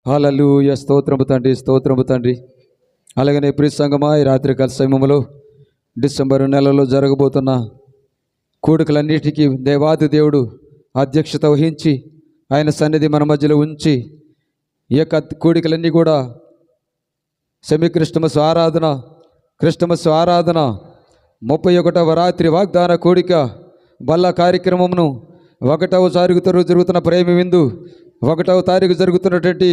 హల్లెలూయా. స్తోత్రము తండ్రి, స్తోత్రము తండ్రి. అలాగనే ప్రియ సంగమా, ఈ రాత్రి కాల సమయంలో డిసెంబరు నెలలో జరగబోతున్న కూడికలన్నిటికీ దేవాది దేవుడు అధ్యక్షత వహించి ఆయన సన్నిధి మన మధ్యలో ఉంచి ఈ యొక్క కూడికలన్నీ కూడా క్రిస్టమస్ ఆరాధన 31వ రాత్రి వాగ్దాన కూడిక బల్ల కార్యక్రమమును 1వ జరుగుతున్న ప్రేమ విందు 1వ తారీఖు జరుగుతున్నటువంటి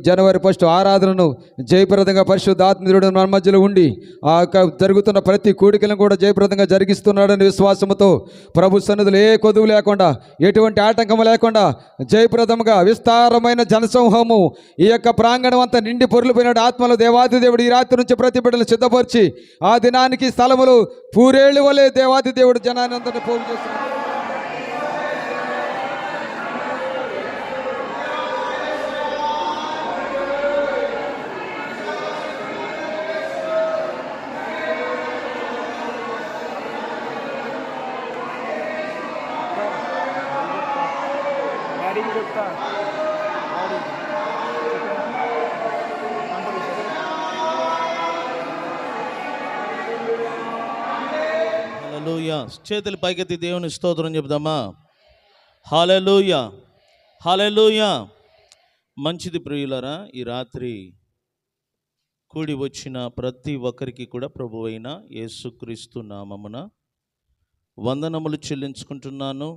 జనవరి 1 ఆరాధనను జయప్రదంగా పరిశుద్ధాత్మదేవుడు మన మధ్యలో ఉండి ఆ జరుగుతున్న ప్రతి కూడికలను కూడా జయప్రదంగా జరిగిస్తున్నాడని విశ్వాసముతో ప్రభు సన్నిధిలో ఏ కొదువు లేకుండా ఎటువంటి ఆటంకము లేకుండా జయప్రదంగా విస్తారమైన జనసమూహము ఈ యొక్క ప్రాంగణం అంతా నిండి పొర్లిపోయిన ఆత్మలో దేవాది దేవుడు ఈ రాత్రి నుంచి ప్రతి బిడ్డలు సిద్ధపరిచి ఆ దినానికి స్థలములు పూరేళ్ళు వలె దేవాది దేవుడు జనాన్ని అందరినీ పోగు చేస్తున్నాడు. హల్లెలూయా. చేతులు పైకెత్తి దేవుని స్తోత్రం చెప్దామా. హల్లెలూయా, హల్లెలూయా. మంచిది ప్రియులరా, ఈ రాత్రి కూడి వచ్చిన ప్రతి ఒక్కరికి కూడా ప్రభువైన యేసుక్రీస్తు నామమున వందనములు చెల్లించుకుంటున్నాను.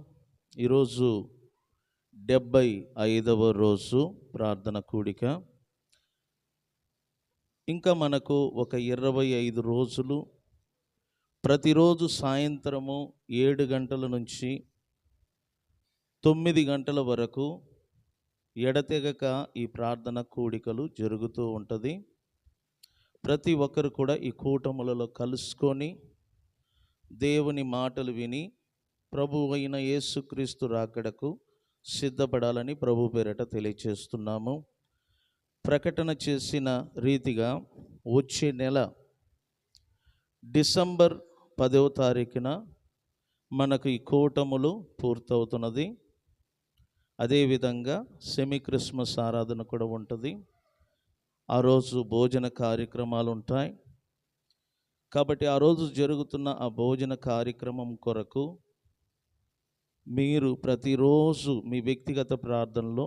ఈరోజు 75వ రోజు ప్రార్థన కూడిక. ఇంకా మనకు ఒక 25 రోజులు ప్రతిరోజు సాయంత్రము 7 గంటల నుంచి 9 గంటల వరకు ఎడతెగక ఈ ప్రార్థన కూడికలు జరుగుతూ ఉంటుంది. ప్రతి ఒక్కరు కూడా ఈ కూటములలో కలుసుకొని దేవుని మాటలు విని ప్రభువు అయిన యేసుక్రీస్తు రాకడకు సిద్ధపడాలని ప్రభు పేరట తెలియచేస్తున్నాము. ప్రకటన చేసిన రీతిగా వచ్చే నెల డిసెంబర్ 10వ తారీఖున మనకు ఈ కూటములు పూర్తవుతున్నది. అదేవిధంగా క్రిస్మస్ ఆరాధన కూడా ఉంటుంది. ఆ రోజు భోజన కార్యక్రమాలు ఉంటాయి. కాబట్టి ఆ రోజు జరుగుతున్న ఆ భోజన కార్యక్రమం కొరకు మీరు ప్రతిరోజు మీ వ్యక్తిగత ప్రార్థనలో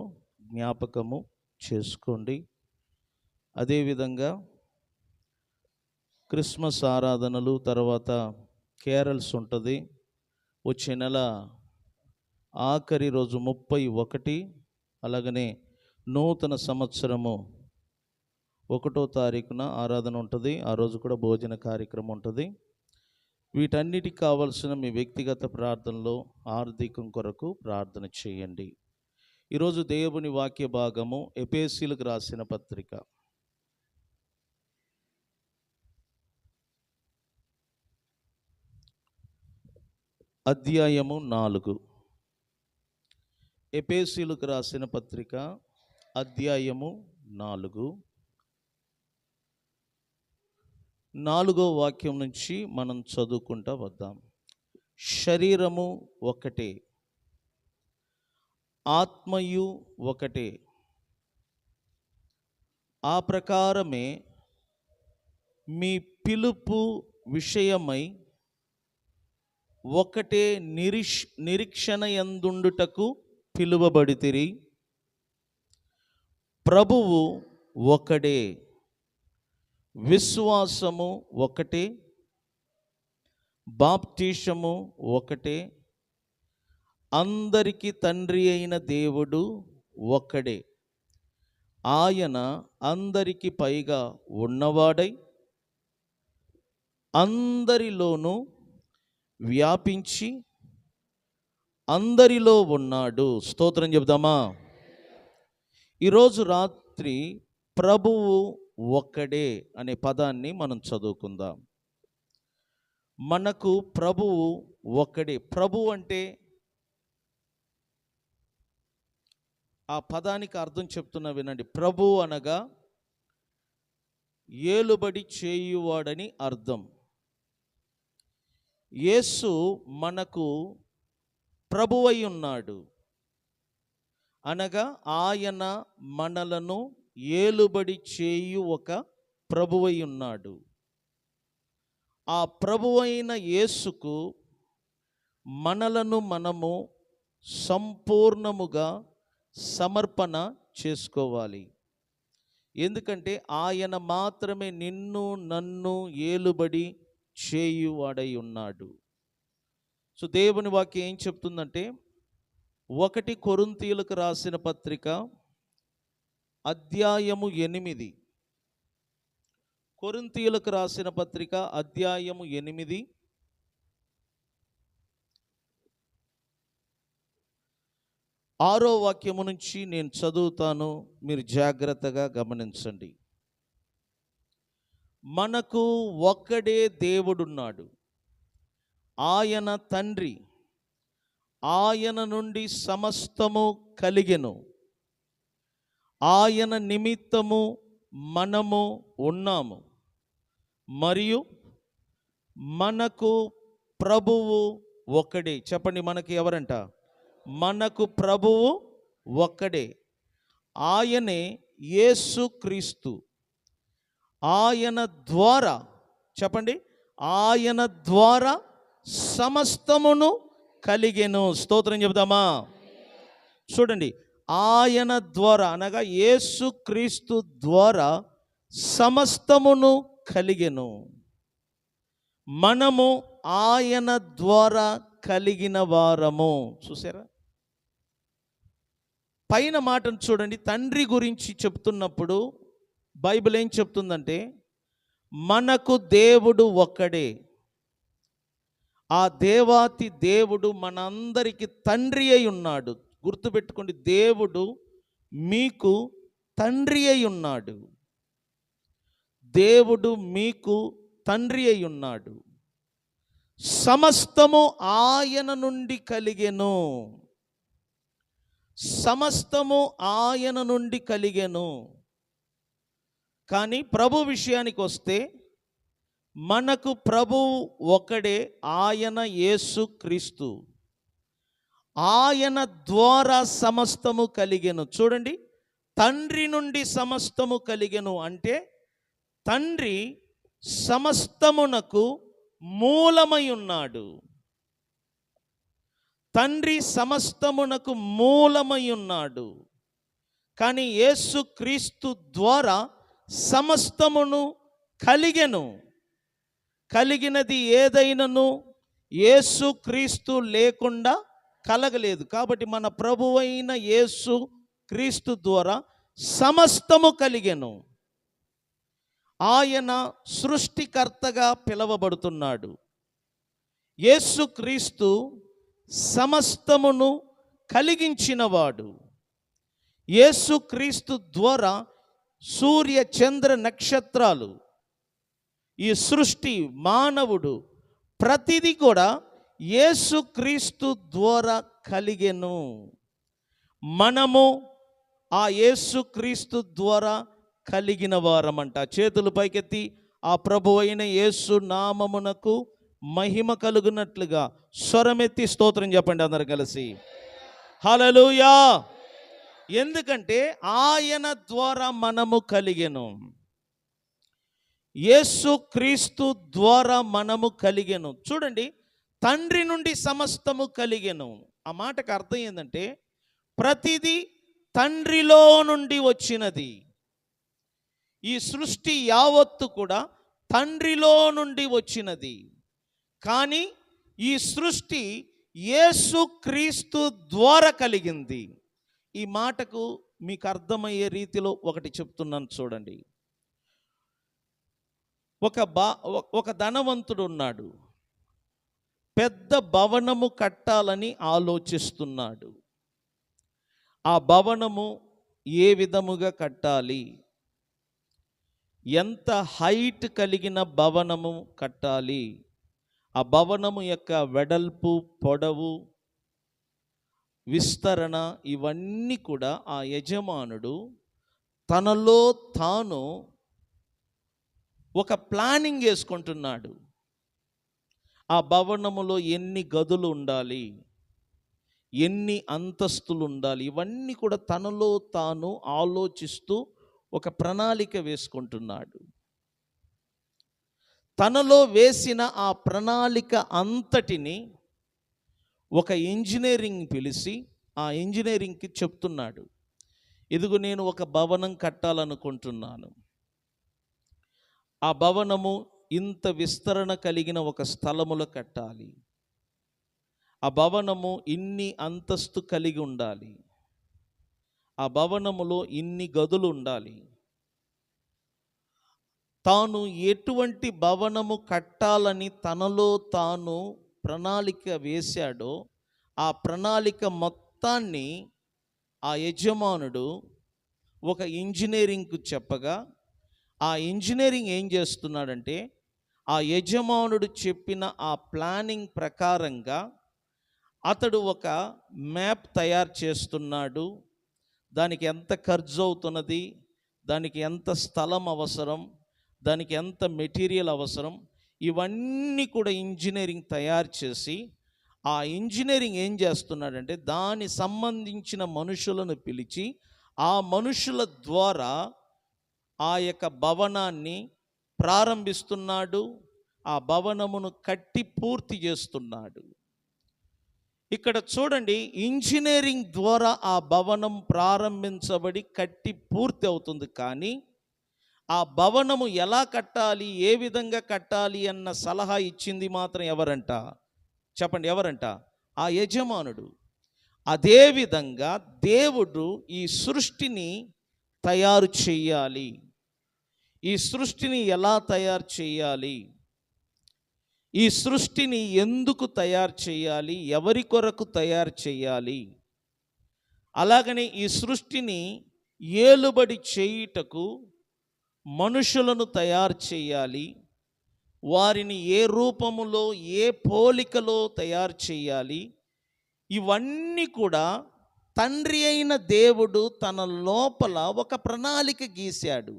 జ్ఞాపకము చేసుకోండి. అదేవిధంగా క్రిస్మస్ ఆరాధనలు తర్వాత కేరల్స్ ఉంటుంది. వచ్చే నెల ఆఖరి రోజు 31, అలాగనే నూతన సంవత్సరము 1వ తారీఖున ఆరాధన ఉంటుంది. ఆ రోజు కూడా భోజన కార్యక్రమం ఉంటుంది. వీటన్నిటికి కావలసిన మీ వ్యక్తిగత ప్రార్థనలో ఆర్థికం కొరకు ప్రార్థన చేయండి. ఈరోజు దేవుని వాక్య భాగము ఎఫెసీయులకు రాసిన పత్రిక అధ్యాయము 4. ఎఫెసీయులకు రాసిన పత్రిక అధ్యాయము 4, 4వ వాక్యం నుంచి మనం చదువుకుంటా వద్దాం. శరీరము ఒకటే, ఆత్మయు ఒకటే, ఆ ప్రకారమే మీ పిలుపు విషయమై ఒకటే నిరీక్షణ యందుండుటకు పిలువబడితిరి. ప్రభువు ఒకడే, విశ్వాసము ఒకటే, బాప్టిసము ఒకటే, అందరికీ తండ్రి అయిన దేవుడు ఒక్కడే. ఆయన అందరికి పైగా ఉన్నవాడై అందరిలోనూ వ్యాపించి అందరిలో ఉన్నాడు. స్తోత్రం చెప్దామా. ఈరోజు రాత్రి ప్రభువు ఒక్కడే అనే పదాన్ని మనం చదువుకుందాం. మనకు ప్రభువు ఒక్కడే. ప్రభు అంటే ఆ పదానికి అర్థం చెప్తున్నా వినండి. ప్రభు అనగా ఏలుబడి చేయువాడని అర్థం. యేసు మనకు ప్రభువై ఉన్నాడు. అనగా ఆయన మనలను ఏలుబడి చేయు ఒక ప్రభువై ఉన్నాడు. ఆ ప్రభువైన యేసుకు మనలను మనము సంపూర్ణముగా సమర్పణ చేసుకోవాలి. ఎందుకంటే ఆయన మాత్రమే నిన్ను నన్ను ఏలుబడి చేయువాడై ఉన్నాడు. సో దేవుని వాక్యం ఏం చెప్తుందంటే 1 కొరింథీయులకు రాసిన పత్రిక అధ్యాయము 8, కొరింథీయులకు రాసిన పత్రిక అధ్యాయము 8 6వ వాక్యము నుంచి నేను చదువుతాను, మీరు జాగ్రత్తగా గమనించండి. మనకు ఒక్కడే దేవుడున్నాడు, ఆయన తండ్రి. ఆయన నుండి సమస్తము కలిగెను, ఆయన నిమిత్తము మనము ఉన్నాము. మరియు మనకు ప్రభువు ఒక్కడే. చెప్పండి, మనకి ఎవరంట? మనకు ప్రభువు ఒక్కడే, ఆయనే యేసుక్రీస్తు. ఆయన ద్వారా, చెప్పండి, ఆయన ద్వారా సమస్తమును కలిగెను. స్తోత్రం చెబుదామా? చూడండి, ఆయన ద్వారా అనగా యేసుక్రీస్తు ద్వారా సమస్తమును కలిగెను. మనము ఆయన ద్వారా కలిగిన వారము. చూసారా? పైన మాటను చూడండి. తండ్రి గురించి చెప్తున్నప్పుడు బైబిల్ ఏం చెప్తుందంటే మనకు దేవుడు ఒక్కడే. ఆ దేవాతి దేవుడు మనందరికీ తండ్రి అయి ఉన్నాడు. గుర్తుపెట్టుకోండి, దేవుడు మీకు తండ్రి అయి ఉన్నాడు. దేవుడు మీకు తండ్రి అయి ఉన్నాడు. సమస్తము ఆయన నుండి కలిగెను. సమస్తము ఆయన నుండి కలిగెను. కానీ ప్రభు విషయానికి వస్తే మనకు ప్రభువు ఒకడే, ఆయన యేసుక్రీస్తు. ఆయన ద్వారా సమస్తము కలిగెను. చూడండి, తండ్రి నుండి సమస్తము కలిగెను అంటే తండ్రి సమస్తమునకు మూలమై ఉన్నాడు. తండ్రి సమస్తమునకు మూలమై ఉన్నాడు. కానీ యేసుక్రీస్తు ద్వారా సమస్తమును కలిగెను. కలిగినది ఏదైనను యేసుక్రీస్తు లేకుండా కలగలేదు. కాబట్టి మన ప్రభువైన యేసుక్రీస్తు ద్వారా సమస్తము కలిగెను. ఆయన సృష్టికర్తగా పిలువబడుతున్నాడు. యేసుక్రీస్తు సమస్తమును కలిగించినవాడు. యేసుక్రీస్తు ద్వారా సూర్య చంద్ర నక్షత్రాలు, ఈ సృష్టి, మానవుడు, ప్రతిదీ కూడా యేసుక్రీస్తు ద్వారా కలిగెను. మనము ఆ యేసుక్రీస్తు ద్వారా కలిగిన వారమంట. చేతులు పైకెత్తి ఆ ప్రభువైన యేసు నామమునకు మహిమ కలుగునట్లుగా స్వరమెత్తి స్తోత్రం చెప్పండి అందరు కలిసి. హల్లెలూయా. ఎందుకంటే ఆయన ద్వారా మనము కలిగెను. యేసుక్రీస్తు ద్వారా మనము కలిగెను. చూడండి, తండ్రి నుండి సమస్తము కలిగెను. ఆ మాటకు అర్థం ఏంటంటే ప్రతిదీ తండ్రిలో నుండి వచ్చినది. ఈ సృష్టి యావత్తు కూడా తండ్రిలో నుండి వచ్చినది. కానీ ఈ సృష్టి యేసుక్రీస్తు ద్వారా కలిగింది. ఈ మాటకు మీకు అర్థమయ్యే రీతిలో ఒకటి చెప్తున్నాను చూడండి. ఒక ధనవంతుడు ఉన్నాడు. పెద్ద భవనము కట్టాలని ఆలోచిస్తున్నాడు. ఆ భవనము ఏ విధముగా కట్టాలి, ఎంత హైట్ కలిగిన భవనము కట్టాలి, ఆ భవనము యొక్క వెడల్పు, పొడవు, విస్తరణ, ఇవన్నీ కూడా ఆ యజమానుడు తనలో తాను ఒక ప్లానింగ్ వేసుకుంటున్నాడు. ఆ భవనములో ఎన్ని గదులు ఉండాలి, ఎన్ని అంతస్తులు ఉండాలి, ఇవన్నీ కూడా తనలో తాను ఆలోచిస్తూ ఒక ప్రణాళిక వేసుకుంటున్నాడు. తనలో వేసిన ఆ ప్రణాళిక అంతటిని ఒక ఇంజనీరింగ్ పిలిచి ఆ ఇంజనీరింగ్కి చెప్తున్నాడు, ఇదిగో నేను ఒక భవనం కట్టాలనుకుంటున్నాను. ఆ భవనము ఇంత విస్తరణ కలిగిన ఒక స్థలములో కట్టాలి. ఆ భవనము ఇన్ని అంతస్తు కలిగి ఉండాలి. ఆ భవనములో ఇన్ని గదులు ఉండాలి. తాను ఎటువంటి భవనము కట్టాలని తనలో తాను ప్రణాళిక వేశాడో ఆ ప్రణాళిక మొత్తాన్ని ఆ యజమానుడు ఒక ఇంజనీరింగ్కు చెప్పగా, ఆ ఇంజనీరింగ్ ఏం చేస్తున్నాడంటే ఆ యజమానుడు చెప్పిన ఆ ప్లానింగ్ ప్రకారంగా అతడు ఒక మ్యాప్ తయారు చేస్తున్నాడు. దానికి ఎంత ఖర్చు అవుతున్నది, దానికి ఎంత స్థలం అవసరం, దానికి ఎంత మెటీరియల్ అవసరం, ఇవన్నీ కూడా ఇంజనీరింగ్ తయారు చేసి ఆ ఇంజనీరింగ్ ఏం చేస్తున్నాడంటే దాని సంబంధించిన మనుషులను పిలిచి ఆ మనుషుల ద్వారా ఆ యొక్క భవనాన్ని ప్రారంభిస్తున్నాడు. ఆ భవనమును కట్టి పూర్తి చేస్తున్నాడు. ఇక్కడ చూడండి, ఇంజనీరింగ్ ద్వారా ఆ భవనం ప్రారంభించబడి కట్టి పూర్తి అవుతుంది. కానీ ఆ భవనము ఎలా కట్టాలి, ఏ విధంగా కట్టాలి అన్న సలహా ఇచ్చింది మాత్రం ఎవరంట? చెప్పండి, ఎవరంట? ఆ యజమానుడు. అదేవిధంగా దేవుడు ఈ సృష్టిని తయారు చేయాలి. ఈ సృష్టిని ఎలా తయారు చేయాలి, ఈ సృష్టిని ఎందుకు తయారు చేయాలి, ఎవరి కొరకు తయారు చేయాలి, అలాగని ఈ సృష్టిని ఏలుబడి చేయుటకు మనుషులను తయారు చేయాలి. వారిని ఏ రూపములో ఏ పోలికలో తయారు చేయాలి, ఇవన్నీ కూడా తండ్రి అయిన దేవుడు తన లోపల ఒక ప్రణాళిక గీశాడు.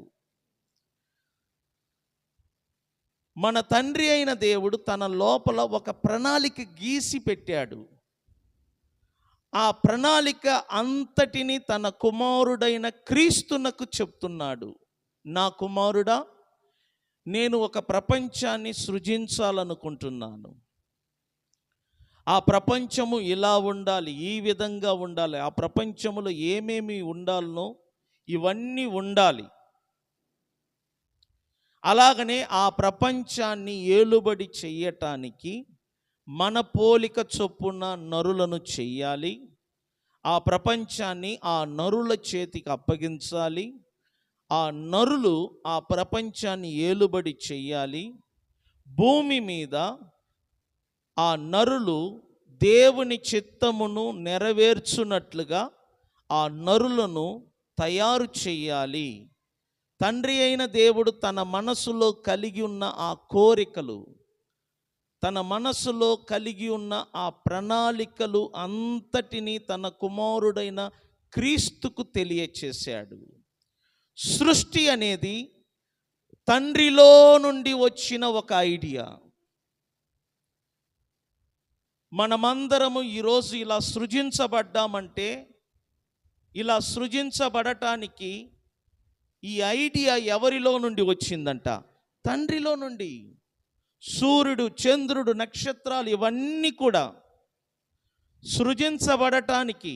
మన తండ్రి అయిన దేవుడు తన లోపల ఒక ప్రణాళిక గీసి పెట్టాడు. ఆ ప్రణాళిక అంతటిని తన కుమారుడైన క్రీస్తునకు చెప్తున్నాడు. నా కుమారుడా, నేను ఒక ప్రపంచాన్ని సృజించాలనుకుంటున్నాను. ఆ ప్రపంచము ఇలా ఉండాలి, ఈ విధంగా ఉండాలి, ఆ ప్రపంచములో ఏమేమి ఉండాలనో ఇవన్నీ ఉండాలి. అలాగనే ఆ ప్రపంచాన్ని ఏలుబడి చెయ్యటానికి మన పోలిక చొప్పున నరులను చెయ్యాలి. ఆ ప్రపంచాన్ని ఆ నరుల చేతికి అప్పగించాలి. ఆ నరులు ఆ ప్రపంచాన్ని ఏలుబడి చెయ్యాలి. భూమి మీద ఆ నరులు దేవుని చిత్తమును నెరవేర్చున్నట్లుగా ఆ నరులను తయారు చెయ్యాలి. తండ్రి అయిన దేవుడు తన మనసులో కలిగి ఉన్న ఆ కోరికలు, తన మనసులో కలిగి ఉన్న ఆ ప్రణాళికలు అంతటినీ తన కుమారుడైన క్రీస్తుకు తెలియచేశాడు. సృష్టి అనేది తండ్రిలో నుండి వచ్చిన ఒక ఐడియా. మనమందరము ఈరోజు ఇలా సృజించబడ్డామంటే, ఇలా సృజించబడటానికి ఈ ఐడియా ఎవరిలో నుండి వచ్చిందంట? తండ్రిలో నుండి. సూర్యుడు, చంద్రుడు, నక్షత్రాలు ఇవన్నీ కూడా సృజించబడటానికి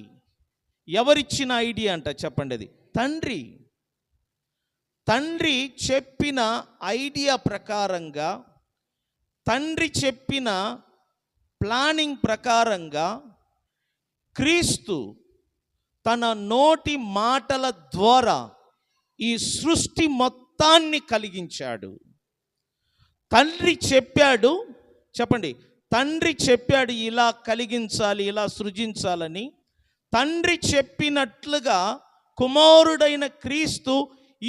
ఎవరిచ్చిన ఐడియా అంట? చెప్పండి, అది తండ్రి. తండ్రి చెప్పిన ఐడియా ప్రకారంగా, తండ్రి చెప్పిన ప్లానింగ్ ప్రకారంగా క్రీస్తు తన నోటి మాటల ద్వారా ఈ సృష్టి మొత్తాన్ని కలిగించాడు. తండ్రి చెప్పాడు, చెప్పండి, తండ్రి చెప్పాడు ఇలా కలిగించాలి, ఇలా సృజించాలని. తండ్రి చెప్పినట్లుగా కుమారుడైన క్రీస్తు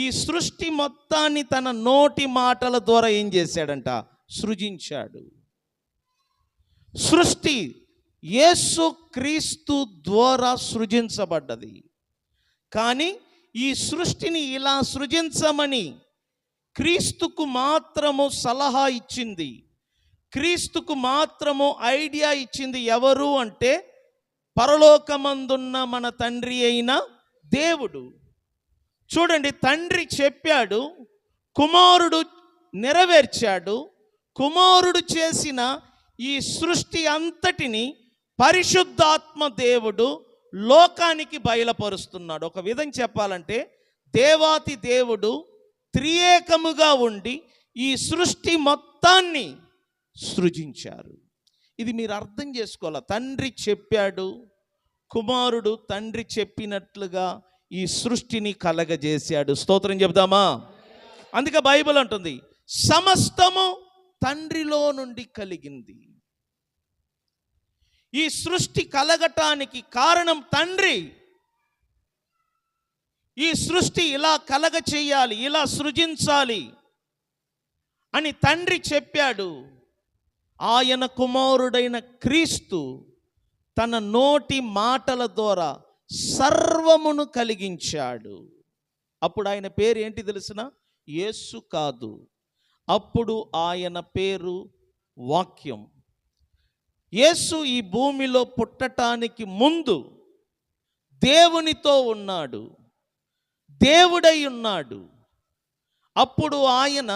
ఈ సృష్టి మొత్తాన్ని తన నోటి మాటల ద్వారా ఏం చేశాడంట? సృజించాడు. సృష్టి యేసు క్రీస్తు ద్వారా సృజించబడ్డది. కానీ ఈ సృష్టిని ఇలా సృజించమని క్రీస్తుకు మాత్రము సలహా ఇచ్చింది, క్రీస్తుకు మాత్రము ఐడియా ఇచ్చింది ఎవరు అంటే పరలోకమందున్న మన తండ్రి అయిన దేవుడు. చూడండి, తండ్రి చెప్పాడు, కుమారుడు నెరవేర్చాడు. కుమారుడు చేసిన ఈ సృష్టి అంతటిని పరిశుద్ధాత్మ దేవుడు లోకానికి బయలుపరుస్తున్నాడు. ఒక విధంగా చెప్పాలంటే దేవాతి దేవుడు త్రియేకముగా ఉండి ఈ సృష్టి మొత్తాన్ని సృజించారు. ఇది మీరు అర్థం చేసుకోవాలి. తండ్రి చెప్పాడు, కుమారుడు తండ్రి చెప్పినట్లుగా ఈ సృష్టిని కలగజేశాడు. స్తోత్రం చెప్దామా? అందుకే బైబిల్ అంటుంది, సమస్తము తండ్రిలో నుండి కలిగింది. ఈ సృష్టి కలగటానికి కారణం తండ్రి. ఈ సృష్టి ఇలా కలగ చేయాలి, ఇలా సృజించాలి అని తండ్రి చెప్పాడు. ఆయన కుమారుడైన క్రీస్తు తన నోటి మాటల ద్వారా సర్వమును కలిగించాడు. అప్పుడు ఆయన పేరు ఏంటి తెలిసిన? యేసు కాదు, అప్పుడు ఆయన పేరు వాక్యం. యేసు ఈ భూమిలో పుట్టటానికి ముందు దేవునితో ఉన్నాడు, దేవుడై ఉన్నాడు. అప్పుడు ఆయన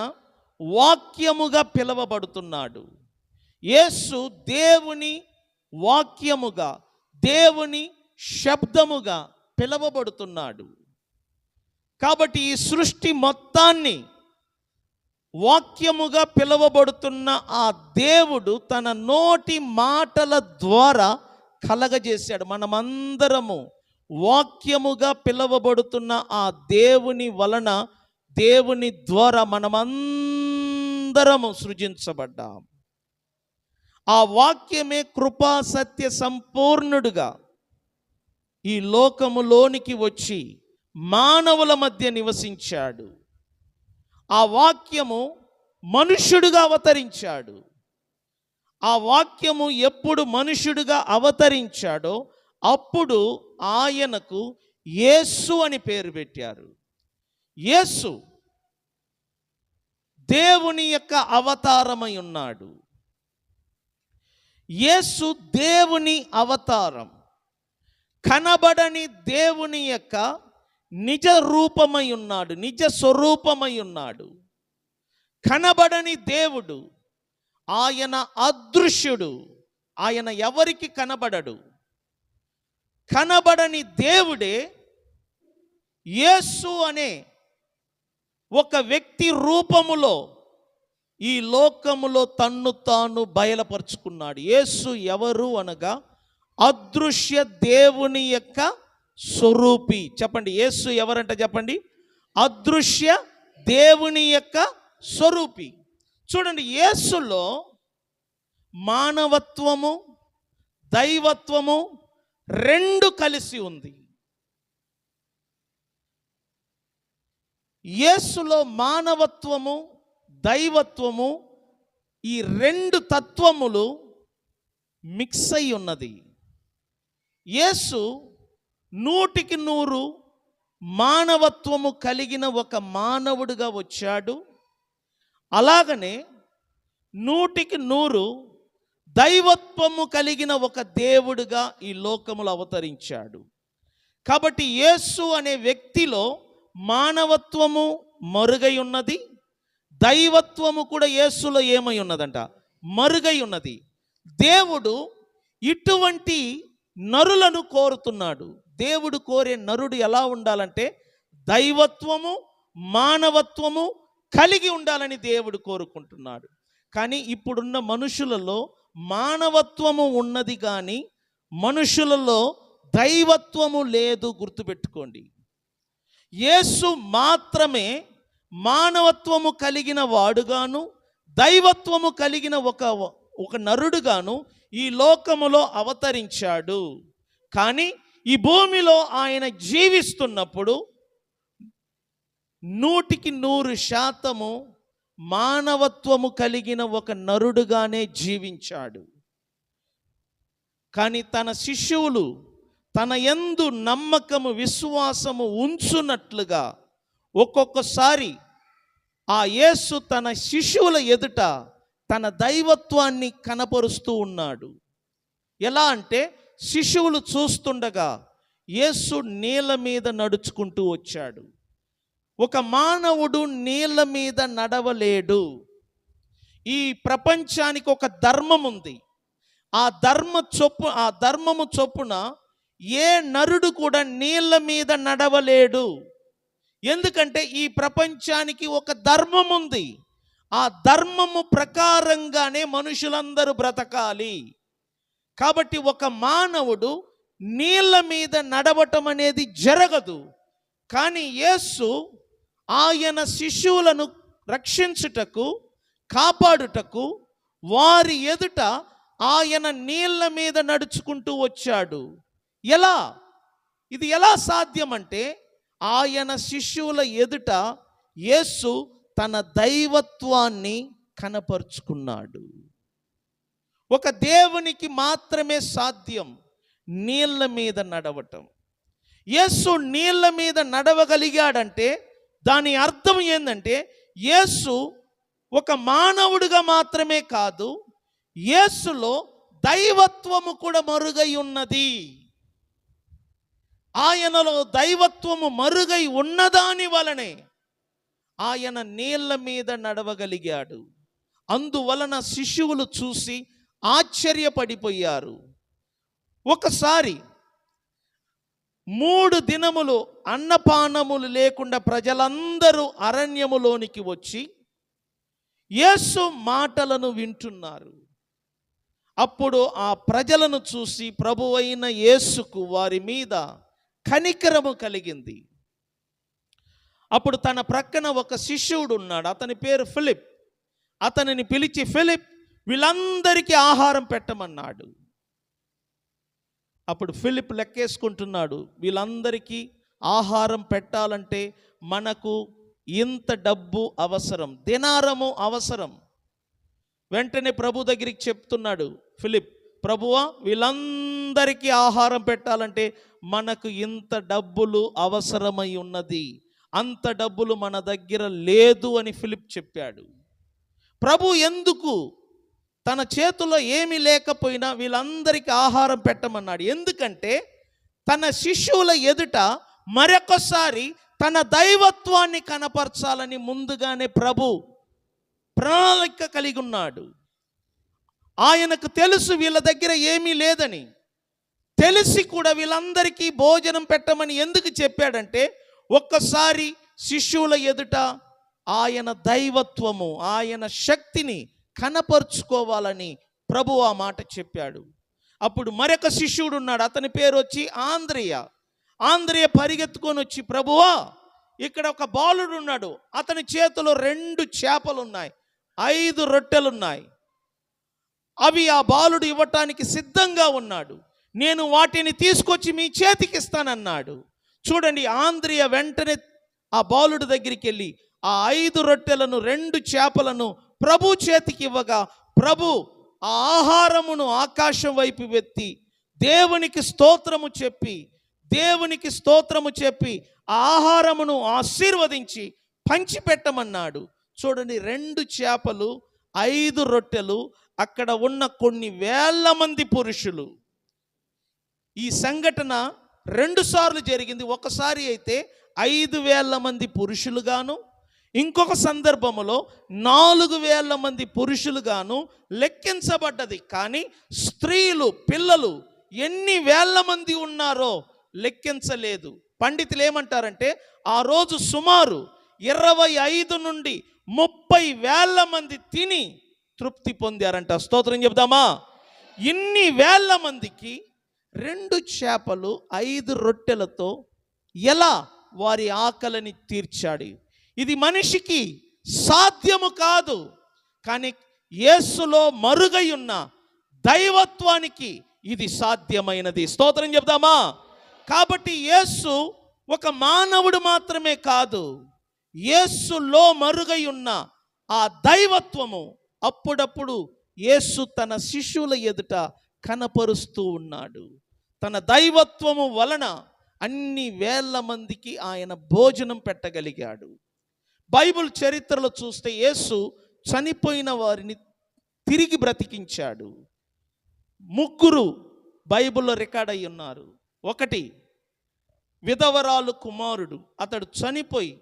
వాక్యముగా పిలువబడుతున్నాడు. యేసు దేవుని వాక్యముగా, దేవుని శబ్దముగా పిలువబడుతున్నాడు. కాబట్టి ఈ సృష్టి మొత్తాన్ని వాక్యముగా పిలువబడుతున్న ఆ దేవుడు తన నోటి మాటల ద్వారా కలగజేశాడు. మనమందరము వాక్యముగా పిలువబడుతున్న ఆ దేవుని వలన, దేవుని ద్వారా మనమందరము సృజించబడ్డాం. ఆ వాక్యమే కృపా సత్య సంపూర్ణుడుగా ఈ లోకములోనికి వచ్చి మానవుల మధ్య నివసించాడు. ఆ వాక్యము మనుష్యుడుగా అవతరించాడు. ఆ వాక్యము ఎప్పుడు మనుష్యుడుగా అవతరించాడో అప్పుడు ఆయనకు యేసు అని పేరు పెట్టారు. యేసు దేవుని యొక్క అవతారమై ఉన్నాడు. యేసు దేవుని అవతారం, కనబడని దేవుని యొక్క నిజ రూపమై ఉన్నాడు, నిజ స్వరూపమై ఉన్నాడు. కనబడని దేవుడు, ఆయన అదృశ్యుడు, ఆయన ఎవరికి కనబడడు. కనబడని దేవుడే యేసు అనే ఒక వ్యక్తి రూపములో ఈ లోకములో తన్ను తాను బయలుపరుచుకున్నాడు. యేసు ఎవరు అనగా అదృశ్య దేవుని యొక్క స్వరూపి. చెప్పండి, యేసు ఎవరంట చెప్పండి? అదృశ్య దేవుని యొక్క స్వరూపి. చూడండి, యేసులో మానవత్వము, దైవత్వము రెండు కలిసి ఉంది. యేసులో మానవత్వము, దైవత్వము, ఈ రెండు తత్వములు మిక్స్ అయి ఉన్నది. యేసు 100% మానవత్వము కలిగిన ఒక మానవుడిగా వచ్చాడు. అలాగనే 100% దైవత్వము కలిగిన ఒక దేవుడిగా ఈ లోకములో అవతరించాడు. కాబట్టి యేసు అనే వ్యక్తిలో మానవత్వము మరుగై ఉన్నది, దైవత్వము కూడా యేసులో ఏమై ఉన్నదంట? మరుగై ఉన్నది. దేవుడు ఇటువంటి నరులను కోరుతున్నాడు. దేవుడు కోరే నరుడు ఎలా ఉండాలంటే దైవత్వము, మానవత్వము కలిగి ఉండాలని దేవుడు కోరుకుంటున్నాడు. కానీ ఇప్పుడున్న మనుషులలో మానవత్వము ఉన్నది కానీ మనుషులలో దైవత్వము లేదు. గుర్తుపెట్టుకోండి, యేసు మాత్రమే మానవత్వము కలిగిన వాడుగాను, దైవత్వము కలిగిన ఒక నరుడుగాను ఈ లోకములో అవతరించాడు. కానీ ఈ భూమిలో ఆయన జీవిస్తున్నప్పుడు 100% మానవత్వము కలిగిన ఒక నరుడుగానే జీవించాడు. కానీ తన శిష్యువులు తన యందు నమ్మకము, విశ్వాసము ఉంచునట్లుగా ఒక్కొక్కసారి ఆ యేసు తన శిష్యువుల ఎదుట తన దైవత్వాన్ని కనపరుస్తూ ఉన్నాడు. ఎలా అంటే శిష్యువులు చూస్తుండగా యేసు నీళ్ళ మీద నడుచుకుంటూ వచ్చాడు. ఒక మానవుడు నీళ్ళ మీద నడవలేడు. ఈ ప్రపంచానికి ఒక ధర్మం ఉంది. ఆ ధర్మము చొప్పున ఏ నరుడు కూడా నీళ్ళ మీద నడవలేడు. ఎందుకంటే ఈ ప్రపంచానికి ఒక ధర్మం ఉంది. ఆ ధర్మము ప్రకారంగానే మనుషులందరూ బ్రతకాలి. కాబట్టి ఒక మానవుడు నీళ్ళ మీద నడవటం అనేది జరగదు. కానీ యేసు ఆయన శిష్యులను రక్షించుటకు, కాపాడుటకు వారి ఎదుట ఆయన నీళ్ళ మీద నడుచుకుంటూ వచ్చాడు. ఇది ఎలా సాధ్యం అంటే, ఆయన శిష్యుల ఎదుట యేసు తన దైవత్వాన్ని కనపరుచుకున్నాడు. ఒక దేవునికి మాత్రమే సాధ్యం నీళ్ళ మీద నడవటం. యేసు నీళ్ళ మీద నడవగలిగాడంటే దాని అర్థం ఏంటంటే, యేసు ఒక మానవుడిగా మాత్రమే కాదు, యేసులో దైవత్వము కూడా మరుగై ఉన్నది. ఆయనలో దైవత్వము మరుగై ఉన్నదాని వలనే ఆయన నీళ్ళ మీద నడవగలిగాడు. అందువలన శిష్యువులు చూసి ఆశ్చర్యపడిపోయారు. ఒకసారి 3 దినములు అన్నపానములు లేకుండా ప్రజలందరూ అరణ్యములోనికి వచ్చి యేసు మాటలను వింటున్నారు. అప్పుడు ఆ ప్రజలను చూసి ప్రభువైన యేసుకు వారి మీద కనికరము కలిగింది. అప్పుడు తన ప్రక్కన ఒక శిష్యుడు ఉన్నాడు, అతని పేరు ఫిలిప్. అతనిని పిలిచి, ఫిలిప్, వీళ్ళందరికీ ఆహారం పెట్టమన్నాడు. అప్పుడు ఫిలిప్ లెక్కేసుకుంటున్నాడు, వీళ్ళందరికీ ఆహారం పెట్టాలంటే మనకు ఇంత డబ్బు అవసరం, దినారము అవసరం. వెంటనే ప్రభు దగ్గరికి చెప్తున్నాడు ఫిలిప్, ప్రభువా, వీళ్ళందరికీ ఆహారం పెట్టాలంటే మనకు ఇంత డబ్బులు అవసరమై ఉన్నది, అంత డబ్బులు మన దగ్గర లేదు అని ఫిలిప్ చెప్పాడు. ప్రభు ఎందుకు తన చేతిలో ఏమీ లేకపోయినా వీళ్ళందరికీ ఆహారం పెట్టమన్నాడు? ఎందుకంటే తన శిష్యుల ఎదుట మరొకసారి తన దైవత్వాన్ని కనపరచాలని ముందుగానే ప్రభు ప్రణాళిక కలిగి ఉన్నాడు. ఆయనకు తెలుసు వీళ్ళ దగ్గర ఏమీ లేదని. తెలిసి కూడా వీళ్ళందరికీ భోజనం పెట్టమని ఎందుకు చెప్పాడంటే, ఒక్కసారి శిష్యుల ఎదుట ఆయన దైవత్వము, ఆయన శక్తిని కనపరుచుకోవాలని ప్రభు ఆ మాట చెప్పాడు. అప్పుడు మరొక శిష్యుడు ఉన్నాడు, అతని పేరు వచ్చి ఆంద్రియ పరిగెత్తుకొని వచ్చి, ప్రభువా, ఇక్కడ ఒక బాలుడు ఉన్నాడు, అతని చేతిలో 2 చేపలు ఉన్నాయి, 5 రొట్టెలున్నాయి, అవి ఆ బాలుడు ఇవ్వటానికి సిద్ధంగా ఉన్నాడు, నేను వాటిని తీసుకొచ్చి మీ చేతికి ఇస్తానన్నాడు. చూడండి, ఆంద్రియ వెంటనే ఆ బాలుడు దగ్గరికి వెళ్ళి ఆ 5 రొట్టెలను 2 చేపలను ప్రభు చేతికి ఇవ్వగా, ప్రభు ఆ ఆహారమును ఆకాశం వైపు వెత్తి దేవునికి స్తోత్రము చెప్పి ఆ ఆహారమును ఆశీర్వదించి పంచిపెట్టమన్నాడు. చూడండి, 2 చేపలు 5 రొట్టెలు, అక్కడ ఉన్న కొన్ని వేల మంది పురుషులు. ఈ సంఘటన 2 సార్లు జరిగింది. ఒకసారి అయితే 5,000 మంది పురుషులుగాను, ఇంకొక సందర్భములో 4,000 మంది పురుషులుగాను లెక్కించబడ్డది. కానీ స్త్రీలు, పిల్లలు ఎన్ని వేల మంది ఉన్నారో లెక్కించలేదు. పండితులు ఏమంటారంటే, ఆ రోజు సుమారు 25 నుండి 30,000 మంది తిని తృప్తి పొందారంట. స్తోత్రం చెప్దామా? ఇన్ని వేల మందికి 2 చేపలు 5 రొట్టెలతో ఎలా వారి ఆకలిని తీర్చాడు? ఇది మనిషికి సాధ్యము కాదు, కానీ యేసులో మరుగై ఉన్న దైవత్వానికి ఇది సాధ్యమైనది. స్తోత్రం చెప్దామా? కాబట్టి యేసు ఒక మానవుడు మాత్రమే కాదు, యేసులో మరుగై ఉన్న ఆ దైవత్వము అప్పుడప్పుడు యేసు తన శిష్యుల ఎదుట కనపరుస్తూ ఉన్నాడు. తన దైవత్వము వలన అన్ని వేల మందికి ఆయన భోజనం పెట్టగలిగాడు. బైబిల్ చరిత్రలో చూస్తే యేసు చనిపోయిన వారిని తిరిగి బ్రతికించాడు. 3 బైబిల్లో రికార్డ్ అయి ఉన్నారు. ఒకటి, విధవరాలు కుమారుడు, అతడు చనిపోయి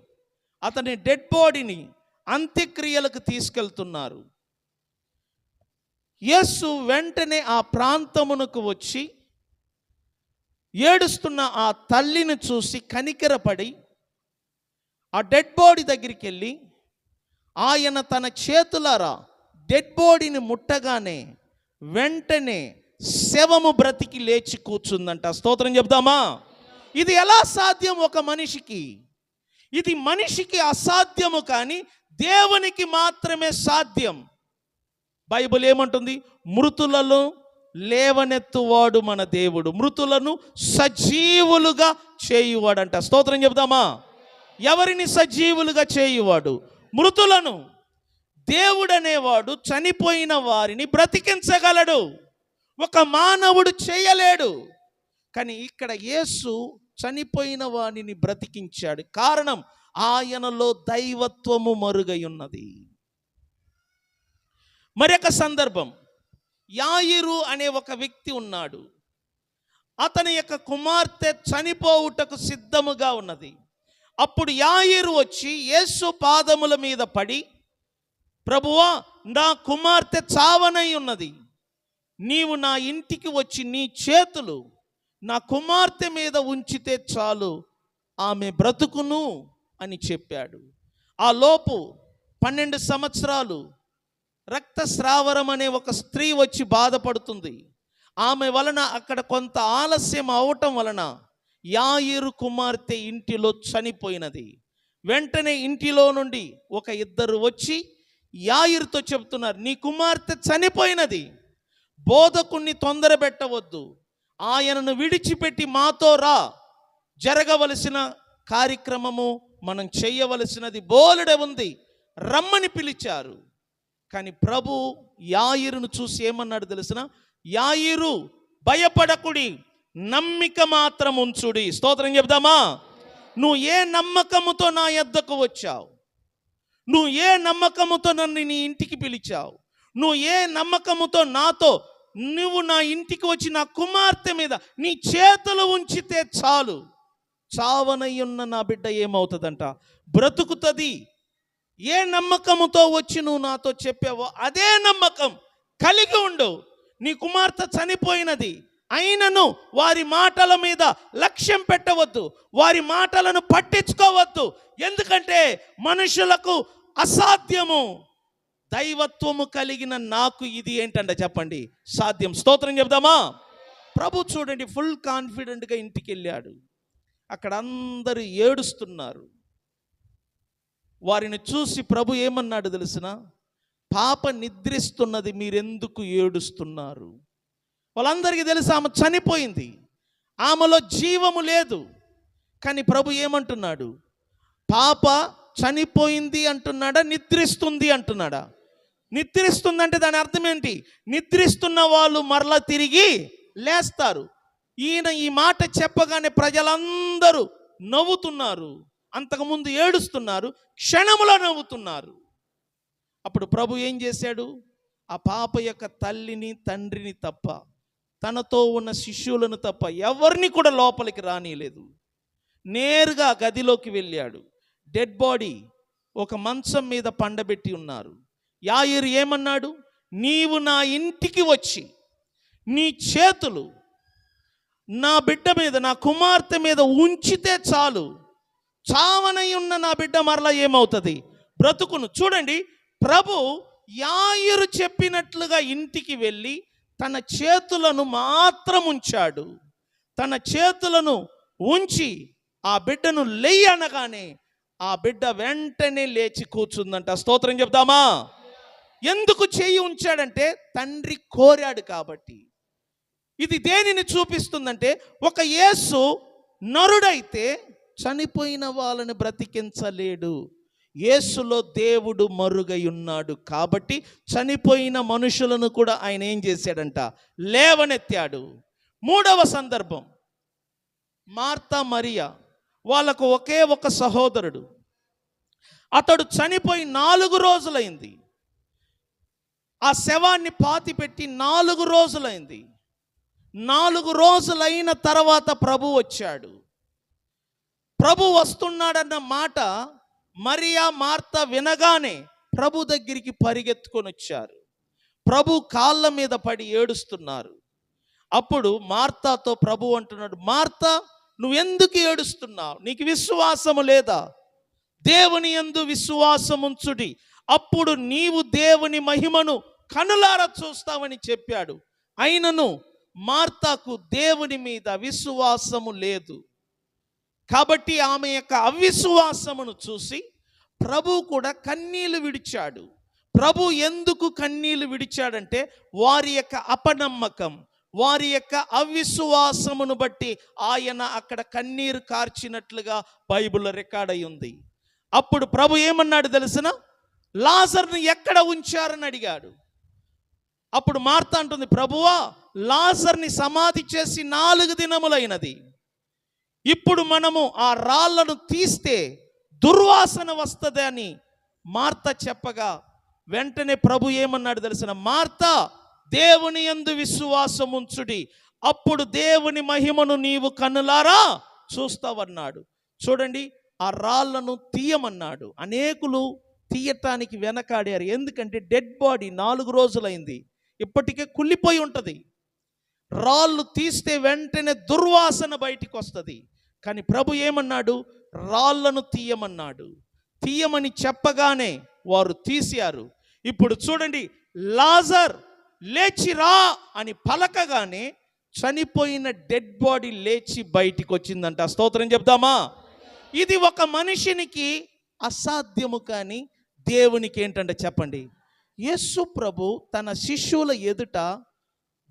అతని డెడ్ బాడీని అంత్యక్రియలకు తీసుకెళ్తున్నారు. యేసు వెంటనే ఆ ప్రాంతమునకు వచ్చి ఏడుస్తున్న ఆ తల్లిని చూసి కనికరపడి ఆ డెడ్ బాడీ దగ్గరికి వెళ్ళి ఆయన తన చేతులారా డెడ్ బాడీని ముట్టగానే వెంటనే శవము బ్రతికి లేచి కూర్చుందంట. స్తోత్రం చెప్దామా? ఇది ఎలా సాధ్యం ఒక మనిషికి? ఇది మనిషికి అసాధ్యము, కానీ దేవునికి మాత్రమే సాధ్యం. బైబిల్ ఏమంటుంది? మృతులను లేవనెత్తువాడు మన దేవుడు, మృతులను సజీవులుగా చేయువాడంట. స్తోత్రం చెప్దామా? ఎవరిని సజీవులుగా చేయువాడు? మృతులను. దేవుడు అనేవాడు చనిపోయిన వారిని బ్రతికించగలడు, ఒక మానవుడు చేయలేడు. కానీ ఇక్కడ యేసు చనిపోయిన వారిని బ్రతికించాడు. కారణం, ఆయనలో దైవత్వము మరుగై ఉన్నది. మరొక సందర్భం, యాయిరు అనే ఒక వ్యక్తి ఉన్నాడు. అతని యొక్క కుమార్తె చనిపోవుటకు సిద్ధముగా ఉన్నది. అప్పుడు యాయిరు వచ్చి యేసు పాదముల మీద పడి, ప్రభువా, నా కుమార్తె చావనై ఉన్నది, నీవు నా ఇంటికి వచ్చి నీ చేతులు నా కుమార్తె మీద ఉంచితే చాలు, ఆమె బ్రతుకును అని చెప్పాడు. ఆ లోపు 12 సంవత్సరాలు రక్తస్రావరం అనే ఒక స్త్రీ వచ్చి బాధపడుతుంది. ఆమె వలన అక్కడ కొంత ఆలస్యం అవటం వలన యాయిరు కుమార్తె ఇంటిలో చనిపోయినది. వెంటనే ఇంటిలో నుండి ఒక ఇద్దరు వచ్చి యాయిరుతో చెప్తున్నారు, నీ కుమార్తె చనిపోయినది, బోధకుణ్ణి తొందర పెట్టవద్దు, ఆయనను విడిచిపెట్టి మాతో రా, జరగవలసిన కార్యక్రమము మనం చేయవలసినది బోలెడే ఉంది, రమ్మని పిలిచారు. కానీ ప్రభు యాయిరును చూసి ఏమన్నాడు తెలుసిన? యాయిరు, భయపడకుడి, నమ్మిక మాత్రం ఉంచుడి. స్తోత్రం చెప్దామా? నువ్వు ఏ నమ్మకముతో నా యొద్దకు వచ్చావు? నువ్వు ఏ నమ్మకముతో నన్ను నీ ఇంటికి పిలిచావు? నువ్వు ఏ నమ్మకముతో నాతో నువ్వు నా ఇంటికి వచ్చి నా కుమార్తె మీద నీ చేతులు ఉంచితే చాలు, చావనయ్యున్న నా బిడ్డ ఏమవుతుందంట? బ్రతుకుతుంది. ఏ నమ్మకముతో వచ్చి నువ్వు నాతో చెప్పావో అదే నమ్మకం కలిగి ఉండు. నీ కుమార్తె చనిపోయినది, అయినను వారి మాటల మీద లక్ష్యం పెట్టవద్దు, వారి మాటలను పట్టించుకోవద్దు. ఎందుకంటే మనుషులకు అసాధ్యము, దైవత్వము కలిగిన నాకు ఇది ఏంటంటే చెప్పండి, సాధ్యం. స్తోత్రం చెప్దామా? ప్రభు చూడండి, ఫుల్ కాన్ఫిడెంట్గా ఇంటికి వెళ్ళాడు. అక్కడ అందరూ ఏడుస్తున్నారు. వారిని చూసి ప్రభు ఏమన్నాడు తెలుసిన? పాప నిద్రిస్తున్నది, మీరెందుకు ఏడుస్తున్నారు? వాళ్ళందరికీ తెలుసు ఆమె చనిపోయింది, ఆమెలో జీవము లేదు. కానీ ప్రభు ఏమంటున్నాడు? పాప చనిపోయింది అంటున్నాడా, నిద్రిస్తుంది అంటున్నాడా? నిద్రిస్తుందంటే దాని అర్థం ఏంటి? నిద్రిస్తున్న వాళ్ళు మరలా తిరిగి లేస్తారు. ఈయన ఈ మాట చెప్పగానే ప్రజలందరూ నవ్వుతున్నారు, అంతకుముందు ఏడుస్తున్నారు, క్షణములో నవ్వుతున్నారు. అప్పుడు ప్రభు ఏం చేశాడు? ఆ పాప యొక్క తల్లిని తండ్రిని తప్ప, తనతో ఉన్న శిష్యులను తప్ప ఎవరిని కూడా లోపలికి రానియలేదు. నేరుగా గదిలోకి వెళ్ళాడు. డెడ్ బాడీ ఒక మంచం మీద పండబెట్టి ఉన్నారు. యాయిరు ఏమన్నాడు? నీవు నా ఇంటికి వచ్చి నీ చేతులు నా బిడ్డ మీద, నా కుమార్తె మీద ఉంచితే చాలు, చావనై ఉన్న నా బిడ్డ మరలా ఏమవుతుంది? బ్రతుకును. చూడండి, ప్రభు యాయిరు చెప్పినట్లుగా ఇంటికి వెళ్ళి తన చేతులను మాత్రం ఉంచాడు. తన చేతులను ఉంచి ఆ బిడ్డను లేయి అనగానే ఆ బిడ్డ వెంటనే లేచి కూర్చుందంట. స్తోత్రం చెప్దామా? ఎందుకు చేయి ఉంచాడంటే తండ్రి కోరాడు కాబట్టి. ఇది దేనిని చూపిస్తుందంటే, ఒక యేసు నరుడైతే చనిపోయిన వాళ్ళని బ్రతికించలేడు. యేసులో దేవుడు మరుగై ఉన్నాడు కాబట్టి చనిపోయిన మనుషులను కూడా ఆయన ఏం చేశాడంట? లేవనెత్తాడు. మూడవ సందర్భం, మార్తా మరియా, వాళ్ళకు ఒకే ఒక సహోదరుడు. అతడు చనిపోయి 4 రోజులైంది. ఆ శవాన్ని పాతిపెట్టి 4 రోజులైంది. 4 రోజులైన తర్వాత ప్రభు వచ్చాడు. ప్రభు వస్తున్నాడన్న మాట మరియా మార్త వినగానే ప్రభు దగ్గరికి పరిగెత్తుకొని వచ్చారు. ప్రభు కాళ్ళ మీద పడి ఏడుస్తున్నారు. అప్పుడు మార్తాతో ప్రభు అంటున్నాడు, మార్తా, నువ్వెందుకు ఏడుస్తున్నావు? నీకు విశ్వాసము లేదా? దేవుని యందు విశ్వాసముంచుడి, అప్పుడు నీవు దేవుని మహిమను కనులారా చూస్తావని చెప్పాడు. అయినను మార్తాకు దేవుని మీద విశ్వాసము లేదు. కాబట్టి ఆమె యొక్క అవిశ్వాసమును చూసి ప్రభు కూడా కన్నీళ్లు విడిచాడు. ప్రభు ఎందుకు కన్నీళ్లు విడిచాడంటే వారి యొక్క అపనమ్మకం, వారి యొక్క అవిశ్వాసమును బట్టి ఆయన అక్కడ కన్నీరు కార్చినట్లుగా బైబిల్లో రికార్డ్ అయి ఉంది. అప్పుడు ప్రభు ఏమన్నాడు తెలుసునా? లాజర్ని ఎక్కడ ఉంచారని అడిగాడు. అప్పుడు మార్త అంటుంది, ప్రభువా, లాజర్ని సమాధి చేసి 4 దినములైనది. ఇప్పుడు మనము ఆ రాళ్లను తీస్తే దుర్వాసన వస్తుంది అని మార్త చెప్పగా వెంటనే ప్రభు ఏమన్నాడు తెలుసిన? మార్త, దేవుని యందు విశ్వాసం ఉంచుడి, అప్పుడు దేవుని మహిమను నీవు కన్నులారా చూస్తావన్నాడు. చూడండి, ఆ రాళ్లను తీయమన్నాడు. అనేకులు తీయటానికి వెనకాడారు. ఎందుకంటే డెడ్ బాడీ 4 రోజులైంది, ఇప్పటికే కుళ్ళిపోయి ఉంటుంది. రాళ్ళు తీస్తే వెంటనే దుర్వాసన బయటికి వస్తుంది. కానీ ప్రభు ఏమన్నాడు? రాళ్లను తీయమన్నాడు. తీయమని చెప్పగానే వారు తీశారు. ఇప్పుడు చూడండి, లాజర్ లేచిరా అని పలకగానే చనిపోయిన డెడ్ బాడీ లేచి బయటికి వచ్చిందంట. స్తోత్రం చెప్దామా? ఇది ఒక మనిషినికి అసాధ్యము, కానీ దేవునికి ఏంటంటే చెప్పండి, యేసు ప్రభు తన శిష్యుల ఎదుట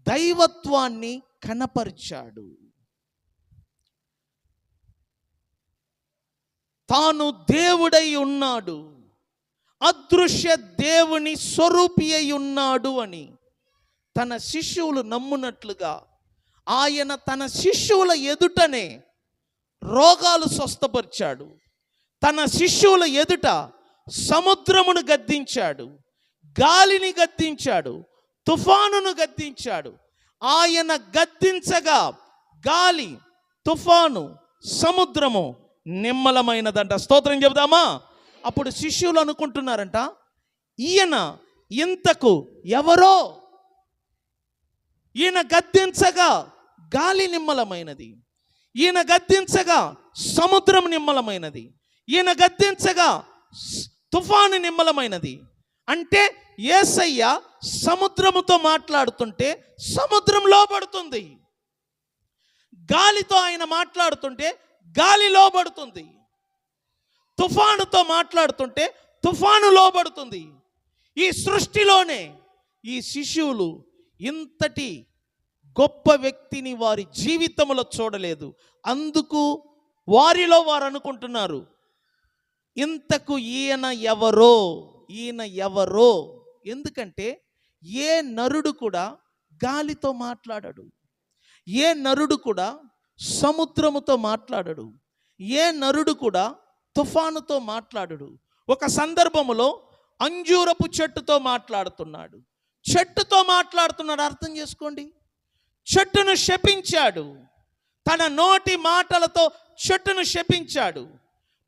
దైవత్వాన్ని కనపరిచాడు. తాను దేవుడై ఉన్నాడు, అదృశ్య దేవుని స్వరూపి అయి ఉన్నాడు అని తన శిష్యులు నమ్మునట్లుగా ఆయన తన శిష్యుల ఎదుటనే రోగాలు స్వస్థపరిచాడు. తన శిష్యుల ఎదుట సముద్రమును గద్దించాడు, గాలిని గద్దించాడు, తుఫానును గద్దించాడు. ఆయన గద్దించగా గాలి, తుఫాను, సముద్రము నిమ్మలమైనదంట. స్తోత్రం చెబుదామా? అప్పుడు శిష్యులు అనుకుంటున్నారంట, ఈయన ఇంతకు ఎవరో? ఈయన గద్దించగా గాలి నిమ్మలమైనది, ఈయన గద్దించగా సముద్రం నిమ్మలమైనది, ఈయన గద్దించగా తుఫాను నిమ్మలమైనది. అంటే యేసయ్య సముద్రముతో మాట్లాడుతుంటే సముద్రం లోబడుతుంది, గాలితో ఆయన మాట్లాడుతుంటే గాలి లోబడుతుంది, తుఫానుతో మాట్లాడుతుంటే తుఫాను లోబడుతుంది. ఈ సృష్టిలోనే ఈ శిష్యులు ఇంతటి గొప్ప వ్యక్తిని వారి జీవితంలో చూడలేదు. అందుకు వారిలో వారు అనుకుంటున్నారు, ఇంతకు ఈయన ఎవరో, ఈయన ఎవరో? ఎందుకంటే ఏ నరుడు కూడా గాలితో మాట్లాడడు, ఏ నరుడు కూడా సముద్రముతో మాట్లాడడు, ఏ నరుడు కూడా తుఫానుతో మాట్లాడడు. ఒక సందర్భములో అంజూరపు చెట్టుతో మాట్లాడుతున్నాడు. చెట్టుతో మాట్లాడుతున్నాడు, అర్థం చేసుకోండి. చెట్టును శపించాడు, తన నోటి మాటలతో చెట్టును శపించాడు.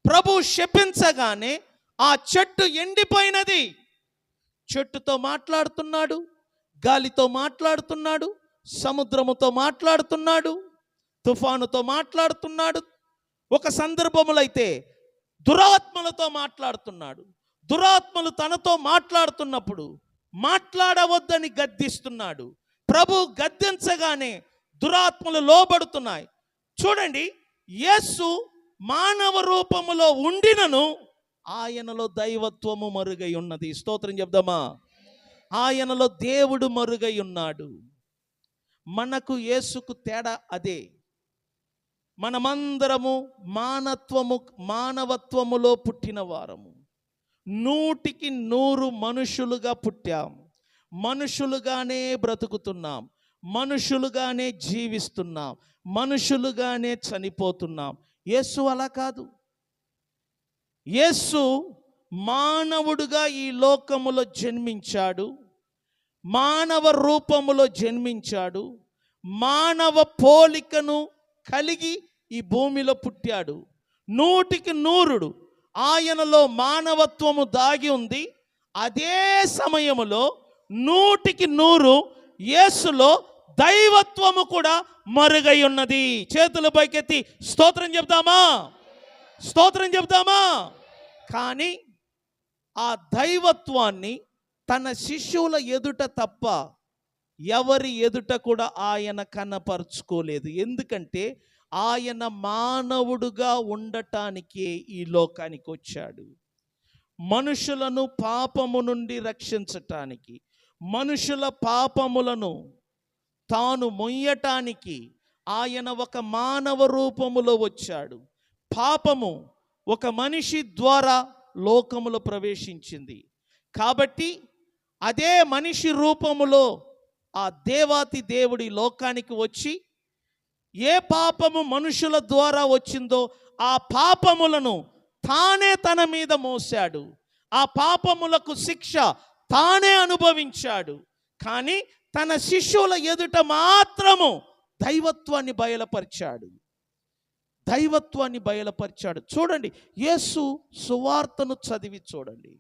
ప్రభు శపించగానే ఆ చెట్టు ఎండిపోయినది. చెట్టుతో మాట్లాడుతున్నాడు, గాలితో మాట్లాడుతున్నాడు, సముద్రముతో మాట్లాడుతున్నాడు, తుఫానుతో మాట్లాడుతున్నాడు. ఒక సందర్భములో అయితే దురాత్మలతో మాట్లాడుతున్నాడు. దురాత్మలు తనతో మాట్లాడుతున్నప్పుడు మాట్లాడవద్దని గద్దిస్తున్నాడు. ప్రభు గద్దించగానే దురాత్మలు లోబడుతున్నాయి. చూడండి, యేసు మానవ రూపములో ఉండినను ఆయనలో దైవత్వము మరుగై ఉన్నది. స్తోత్రం చెప్దామా? ఆయనలో దేవుడు మరుగై ఉన్నాడు. మనకు యేసుకు తేడా అదే. మనమందరము మానవత్వములో పుట్టిన వారము. 100కి 100 మనుషులుగా పుట్టాం, మనుషులుగానే బ్రతుకుతున్నాం, మనుషులుగానే జీవిస్తున్నాం, మనుషులుగానే చనిపోతున్నాం. యేసు అలా కాదు. యేసు మానవుడుగా ఈ లోకములో జన్మించాడు, మానవ రూపములో జన్మించాడు, మానవ పోలికను కలిగి ఈ భూమిలో పుట్టాడు. 100% ఆయనలో మానవత్వము దాగి ఉంది. అదే సమయములో 100% యేసులో దైవత్వము కూడా మరుగై ఉన్నది. చేతుల పైకెత్తి స్తోత్రం చెప్తామా? స్తోత్రం చెప్తామా? కానీ ఆ దైవత్వాన్ని తన శిష్యుల ఎదుట తప్ప ఎవరి ఎదుట కూడా ఆయన కనపరుచుకోలేదు. ఎందుకంటే ఆయన మానవుడుగా ఉండటానికే ఈ లోకానికి వచ్చాడు. మనుషులను పాపము నుండి రక్షించటానికి, మనుషుల పాపములను తాను మొయ్యటానికి ఆయన ఒక మానవ రూపములో వచ్చాడు. పాపము ఒక మనిషి ద్వారా లోకములో ప్రవేశించింది కాబట్టి అదే మనిషి రూపములో ఆ దేవాతి దేవుడి లోకానికి వచ్చి ఏ పాపము మనుషుల ద్వారా వచ్చిందో ఆ పాపములను తానే తన మీద మోసాడు. ఆ పాపములకు శిక్ష తానే అనుభవించాడు. కానీ తన శిష్యుల ఎదుట మాత్రము దైవత్వాన్ని బయలుపరిచాడు. దైవత్వాన్ని బయలుపరిచాడు. చూడండి, యేసు సువార్తను చదివి చూడండి.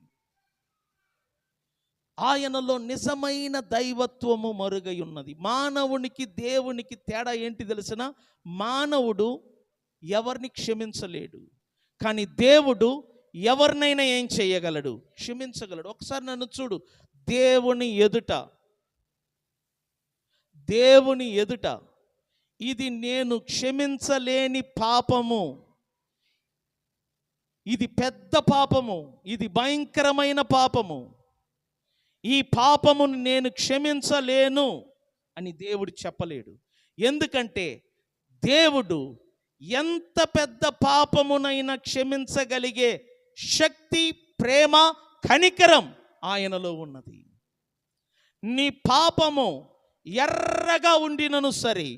ఆయనలో నిజమైన దైవత్వము మరుగై ఉన్నది. మానవునికి దేవునికి తేడా ఏంటి తెలిసిన? మానవుడు ఎవరిని క్షమించలేడు, కానీ దేవుడు ఎవరినైనా ఏం చేయగలడు? క్షమించగలడు. ఒకసారి నన్ను చూడు. దేవుని ఎదుట ఇది నేను క్షమించలేని పాపము, ఇది పెద్ద పాపము, ఇది భయంకరమైన పాపము, ఈ పాపమును నేను క్షమించలేను అని దేవుడు చెప్పలేడు. ఎందుకంటే దేవుడు ఎంత పెద్ద పాపమునైనా క్షమించగలిగే శక్తి, ప్రేమ, కనికరం ఆయనలో ఉన్నది. నీ పాపము ఎర్రగా ఉండినను సరే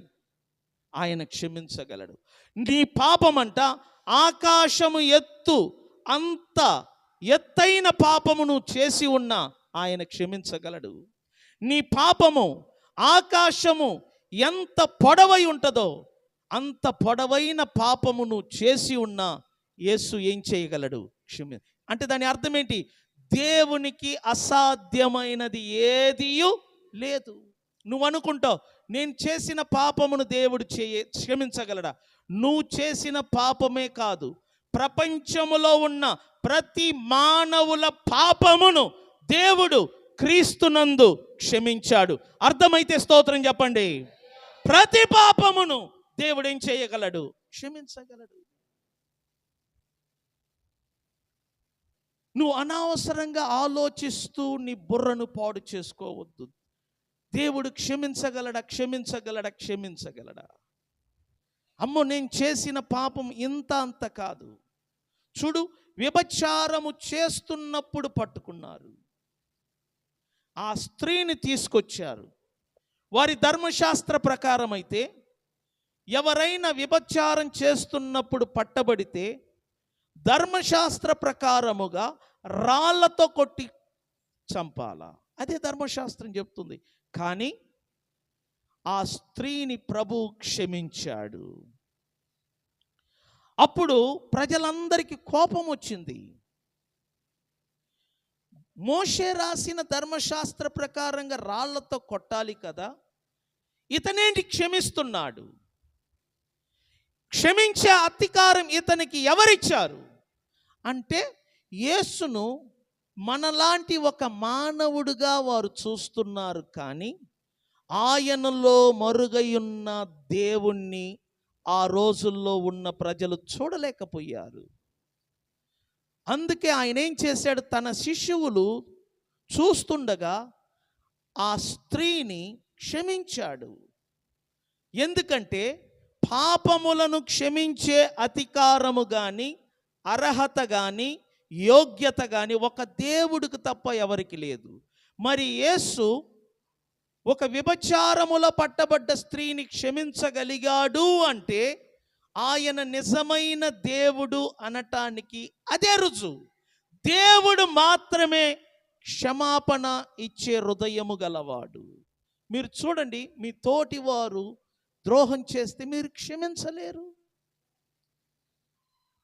ఆయన క్షమించగలడు. నీ పాపమంట ఆకాశము ఎత్తు అంత ఎత్తైన పాపమును చేసి ఉన్నా ఆయన క్షమించగలడు. నీ పాపము ఆకాశము ఎంత పొడవై ఉంటుందో అంత పొడవైన పాపమును చేసి ఉన్నా యేసు ఏం చేయగలడు? అంటే దాని అర్థం ఏంటి? దేవునికి అసాధ్యమైనది ఏదియూ లేదు. నువ్వు అనుకుంటావు నేను చేసిన పాపమును దేవుడు క్షమించగలడా? నువ్వు చేసిన పాపమే కాదు, ప్రపంచములో ఉన్న ప్రతి మానవుల పాపమును దేవుడు క్రీస్తునందు క్షమించాడు. అర్థమైతే స్తోత్రం చెప్పండి. ప్రతి పాపమును దేవుడు ఏం చేయగలడు? క్షమించగలడు. నువ్వు అనవసరంగా ఆలోచిస్తూ నీ బుర్రను పాడు చేసుకోవద్దు. దేవుడు క్షమించగలడా? క్షమించగలడా? క్షమించగలడా? అమ్మో, నేను చేసిన పాపం ఇంత అంత కాదు. చూడు, వ్యభిచారము చేస్తున్నప్పుడు పట్టుకున్నారు. ఆ స్త్రీని తీసుకొచ్చారు. వారి ధర్మశాస్త్ర ప్రకారం అయితే ఎవరైనా వ్యభిచారం చేస్తున్నప్పుడు పట్టబడితే ధర్మశాస్త్ర ప్రకారముగా రాళ్లతో కొట్టి చంపాలా. అదే ధర్మశాస్త్రం చెప్తుంది. కానీ ఆ స్త్రీని ప్రభు క్షమించాడు. అప్పుడు ప్రజలందరికీ కోపం వచ్చింది. మోషే రాసిన ధర్మశాస్త్ర ప్రకారంగా రాళ్లతో కొట్టాలి కదా, ఇతనేంటి క్షమిస్తున్నాడు? క్షమించే అధికారం ఇతనికి ఎవరిచ్చారు? అంటే యేసును మనలాంటి ఒక మానవుడిగా వారు చూస్తున్నారు, కానీ ఆయనలో మరుగైయున్న దేవుణ్ణి ఆ రోజుల్లో ఉన్న ప్రజలు చూడలేకపోయారు. అందుకే ఆయన ఏం చేశాడు? తన శిష్యువులు చూస్తుండగా ఆ స్త్రీని క్షమించాడు. ఎందుకంటే పాపములను క్షమించే అధికారము కానీ, అర్హత కానీ, యోగ్యత కానీ ఒక దేవుడికి తప్ప ఎవరికి లేదు. మరి యేసు ఒక వ్యభిచారములో పట్టబడ్డ స్త్రీని క్షమించగలిగాడు అంటే ఆయన నిజమైన దేవుడు అనటానికి అదే రుజువు. దేవుడు మాత్రమే క్షమాపణ ఇచ్చే హృదయము గలవాడు. మీరు చూడండి, మీ తోటి వారు ద్రోహం చేస్తే మీరు క్షమించలేరు.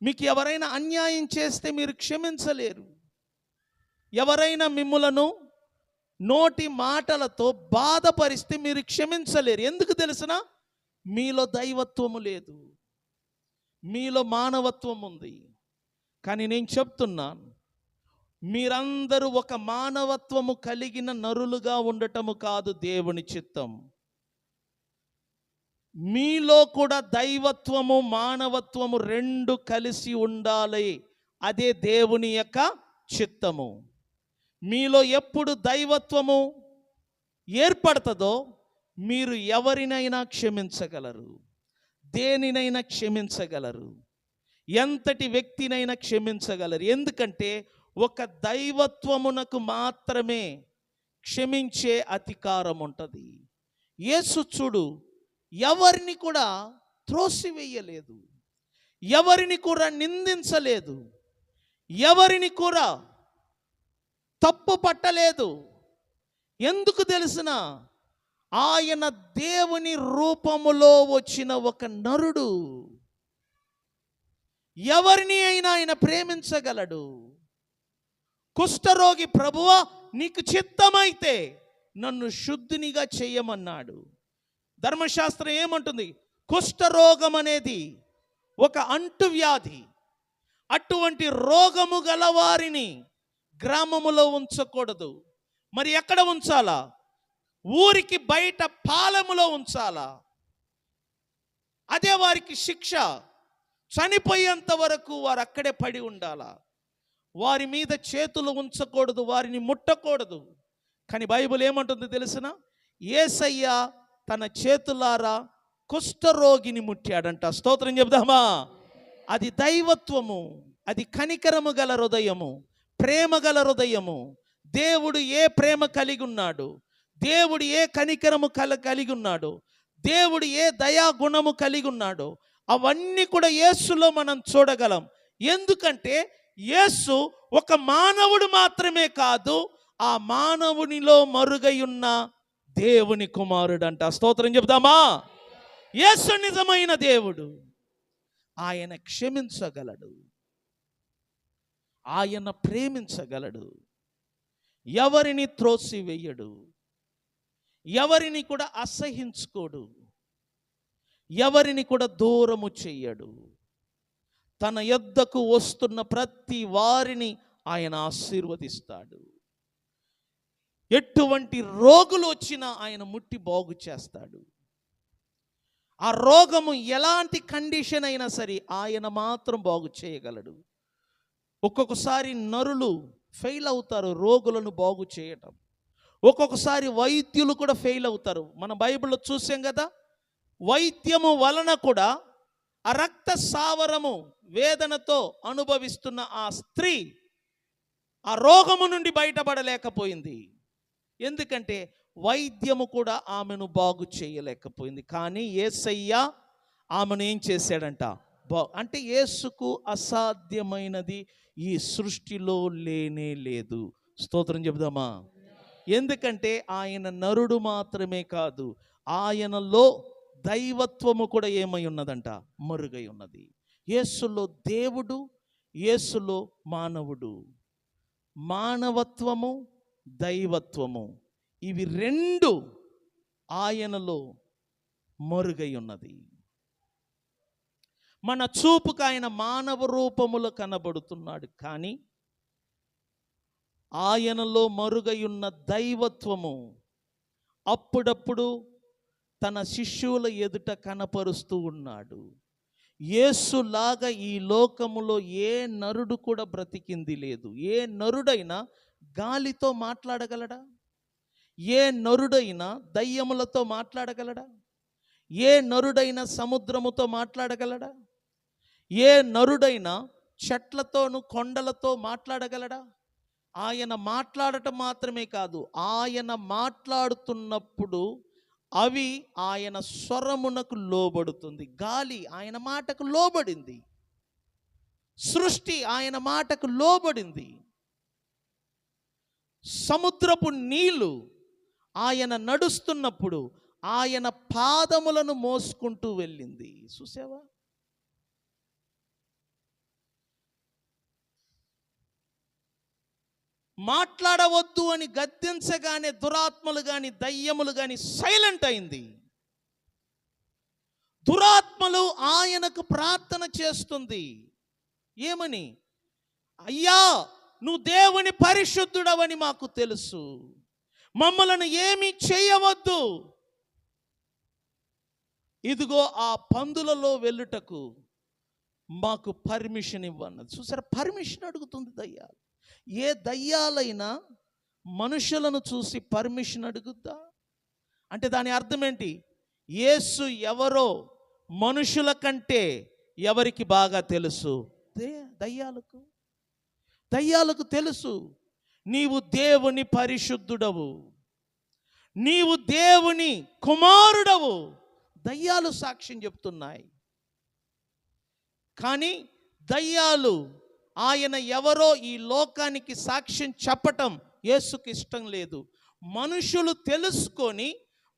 మీకు ఎవరైనా అన్యాయం చేస్తే మీరు క్షమించలేరు. ఎవరైనా మిమ్ములను నోటి మాటలతో బాధపరిస్తే మీరు క్షమించలేరు. ఎందుకు తెలుసున? మీలో దైవత్వము లేదు, మీలో మానవత్వం ఉంది. కానీ నేను చెప్తున్నాను, మీరందరూ ఒక మానవత్వము కలిగిన నరులుగా ఉండటము కాదు దేవుని చిత్తం. మీలో కూడా దైవత్వము మానవత్వము రెండు కలిసి ఉండాలి. అదే దేవుని యొక్క చిత్తము. మీలో ఎప్పుడు దైవత్వము ఏర్పడుతుందో మీరు ఎవరినైనా క్షమించగలరు, దేనినైనా క్షమించగలరు, ఎంతటి వ్యక్తినైనా క్షమించగలరు. ఎందుకంటే ఒక దైవత్వమునకు మాత్రమే క్షమించే అధికారం ఉంటుంది. యేసు చూడు, ఎవరిని కూడా త్రోసివేయలేదు, ఎవరిని కూడా నిందించలేదు, ఎవరిని కూడా తప్పు పట్టలేదు. ఎందుకు తెలుసిన? ఆయన దేవుని రూపములో వచ్చిన ఒక నరుడు. ఎవరిని అయినా ఆయన ప్రేమించగలడు. కుష్ఠరోగి, ప్రభువా నీకు చిత్తమైతే నన్ను శుద్ధినిగా చేయమన్నాడు. ధర్మశాస్త్రం ఏమంటుంది? కుష్ఠరోగం అనేది ఒక అంటువ్యాధి. అటువంటి రోగము గలవారిని గ్రామములో ఉంచకూడదు. మరి ఎక్కడ ఉంచాలా? ఊరికి బయట పాలెములో ఉంచాలా. అదే వారికి శిక్ష. చనిపోయేంత వరకు వారు అక్కడే పడి ఉండాలా. వారి మీద చేతులు ఉంచకూడదు, వారిని ముట్టకూడదు. కానీ బైబిల్ ఏమంటుంది తెలిసిన? యేసయ్య తన చేతులారా కుష్ఠరోగిని ముట్టాడంట. స్తోత్రం చెప్దామా? అది దైవత్వము, అది కనికరము గల హృదయము, ప్రేమ గల హృదయము. దేవుడు ఏ ప్రేమ కలిగి ఉన్నాడు, దేవుడు ఏ కనికరము కలిగి ఉన్నాడు, దేవుడు ఏ దయా గుణము కలిగి ఉన్నాడు, అవన్నీ కూడా యేసులో మనం చూడగలం. ఎందుకంటే యేసు ఒక మానవుడు మాత్రమే కాదు, ఆ మానవునిలో మరుగై ఉన్న దేవుని కుమారుడు అంట. స్తోత్రం చెప్దామా? యేసు నిజమైన దేవుడు. ఆయన క్షమించగలడు, ఆయన ప్రేమించగలడు, ఎవరిని త్రోసివేయడు, ఎవరిని కూడా అసహించుకోడు, ఎవరిని కూడా దూరము చెయ్యడు. తన యొద్దకు వస్తున్న ప్రతి వారిని ఆయన ఆశీర్వదిస్తాడు. ఎటువంటి రోగులు వచ్చినా ఆయన ముట్టి బాగు చేస్తాడు. ఆ రోగము ఎలాంటి కండిషన్ అయినా సరే ఆయన మాత్రం బాగు చేయగలడు. ఒక్కొక్కసారి నరులు ఫెయిల్ అవుతారు రోగులను బాగు చేయటం. ఒక్కొక్కసారి వైద్యులు కూడా ఫెయిల్ అవుతారు. మన బైబిల్లో చూసాం కదా, వైద్యము వలన కూడా ఆ రక్త సావరము వేదనతో అనుభవిస్తున్న ఆ స్త్రీ ఆ రోగము నుండి బయటపడలేకపోయింది. ఎందుకంటే వైద్యము కూడా ఆమెను బాగు చేయలేకపోయింది. కానీ యేసయ్య ఆమెను ఏం చేశాడంట? అంటే యేసుకు అసాధ్యమైనది ఈ సృష్టిలో లేనే లేదు. స్తోత్రం చెబుదామా? ఎందుకంటే ఆయన నరుడు మాత్రమే కాదు, ఆయనలో దైవత్వము కూడా ఏమై ఉన్నదంట? మరుగై ఉన్నది. యేసులో దేవుడు, యేసులో మానవుడు. మానవత్వము, దైవత్వము, ఇవి రెండు ఆయనలో మరుగై ఉన్నది. మన చూపుకు ఆయన మానవ రూపములో కనబడుతున్నాడు, కానీ ఆయనలో మరుగై ఉన్న దైవత్వము అప్పుడప్పుడు తన శిష్యుల ఎదుట కనపరుస్తూ ఉన్నాడు. యేసులాగా ఈ లోకములో ఏ నరుడు కూడా బ్రతికింది లేదు. ఏ నరుడైనా గాలితో మాట్లాడగలడా? ఏ నరుడైనా దయ్యములతో మాట్లాడగలడా? ఏ నరుడైనా సముద్రముతో మాట్లాడగలడా? ఏ నరుడైనా చెట్లతోను కొండలతో మాట్లాడగలడా? ఆయన మాట్లాడటం మాత్రమే కాదు, ఆయన మాట్లాడుతున్నప్పుడు అవి ఆయన స్వరమునకు లోబడుతుంది. గాలి ఆయన మాటకు లోబడింది, సృష్టి ఆయన మాటకు లోబడింది, సముద్రపు నీళ్లు ఆయన నడుస్తున్నప్పుడు ఆయన పాదములను మోసుకుంటూ వెళ్ళింది. చూసావా? మాట్లాడవద్దు అని గద్దించగానే దురాత్మలు కానీ దయ్యములు కానీ సైలెంట్ అయింది. దురాత్మలు ఆయనకు ప్రార్థన చేస్తుంది. ఏమని? అయ్యా, నువ్వు దేవుని పరిశుద్ధుడవని మాకు తెలుసు, మమ్మలను ఏమీ చేయవద్దు, ఇదిగో ఆ పందులలో వెళ్ళుటకు మాకు పర్మిషన్ ఇవ్వన్నది. చూసారా, పర్మిషన్ అడుగుతుంది దయ్యాలు. ఏ దయ్యాలైనా మనుషులను చూసి పర్మిషన్ అడుగుద్దా? అంటే దాని అర్థం ఏంటి? యేసు ఎవరో మనుషుల కంటే ఎవరికి బాగా తెలుసు? దయ్యాలకు తెలుసు. నీవు దేవుని పరిశుద్ధుడవు, నీవు దేవుని కుమారుడవు. దయ్యాలు సాక్ష్యం చెప్తున్నాయి. కానీ దయ్యాలు ఆయన ఎవరో ఈ లోకానికి సాక్ష్యం చెప్పటం యేసుకి ఇష్టం లేదు. మనుషులు తెలుసుకొని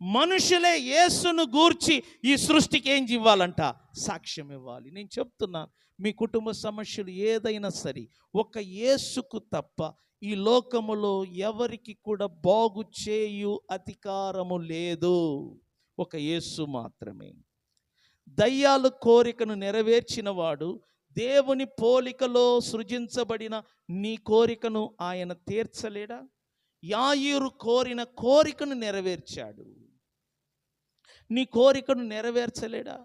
మనుషులే యేసును గూర్చి ఈ సృష్టికి ఏం ఇవ్వాలంట? సాక్ష్యం ఇవ్వాలి. నేను చెప్తున్నాను, మీ కుటుంబ సమస్యలు ఏదైనా సరే ఒక యేసుకు తప్ప ఈ లోకములో ఎవరికి కూడా బాగు చేయు అధికారము లేదు. ఒక యేసు మాత్రమే. దయ్యాలు కోరికను నెరవేర్చిన వాడు, దేవుని పోలికలో సృజించబడిన నీ కోరికను ఆయన తీర్చలేడా? యాయీరు కోరిన కోరికను నెరవేర్చాడు, నీ కోరికను నెరవేర్చలేడా?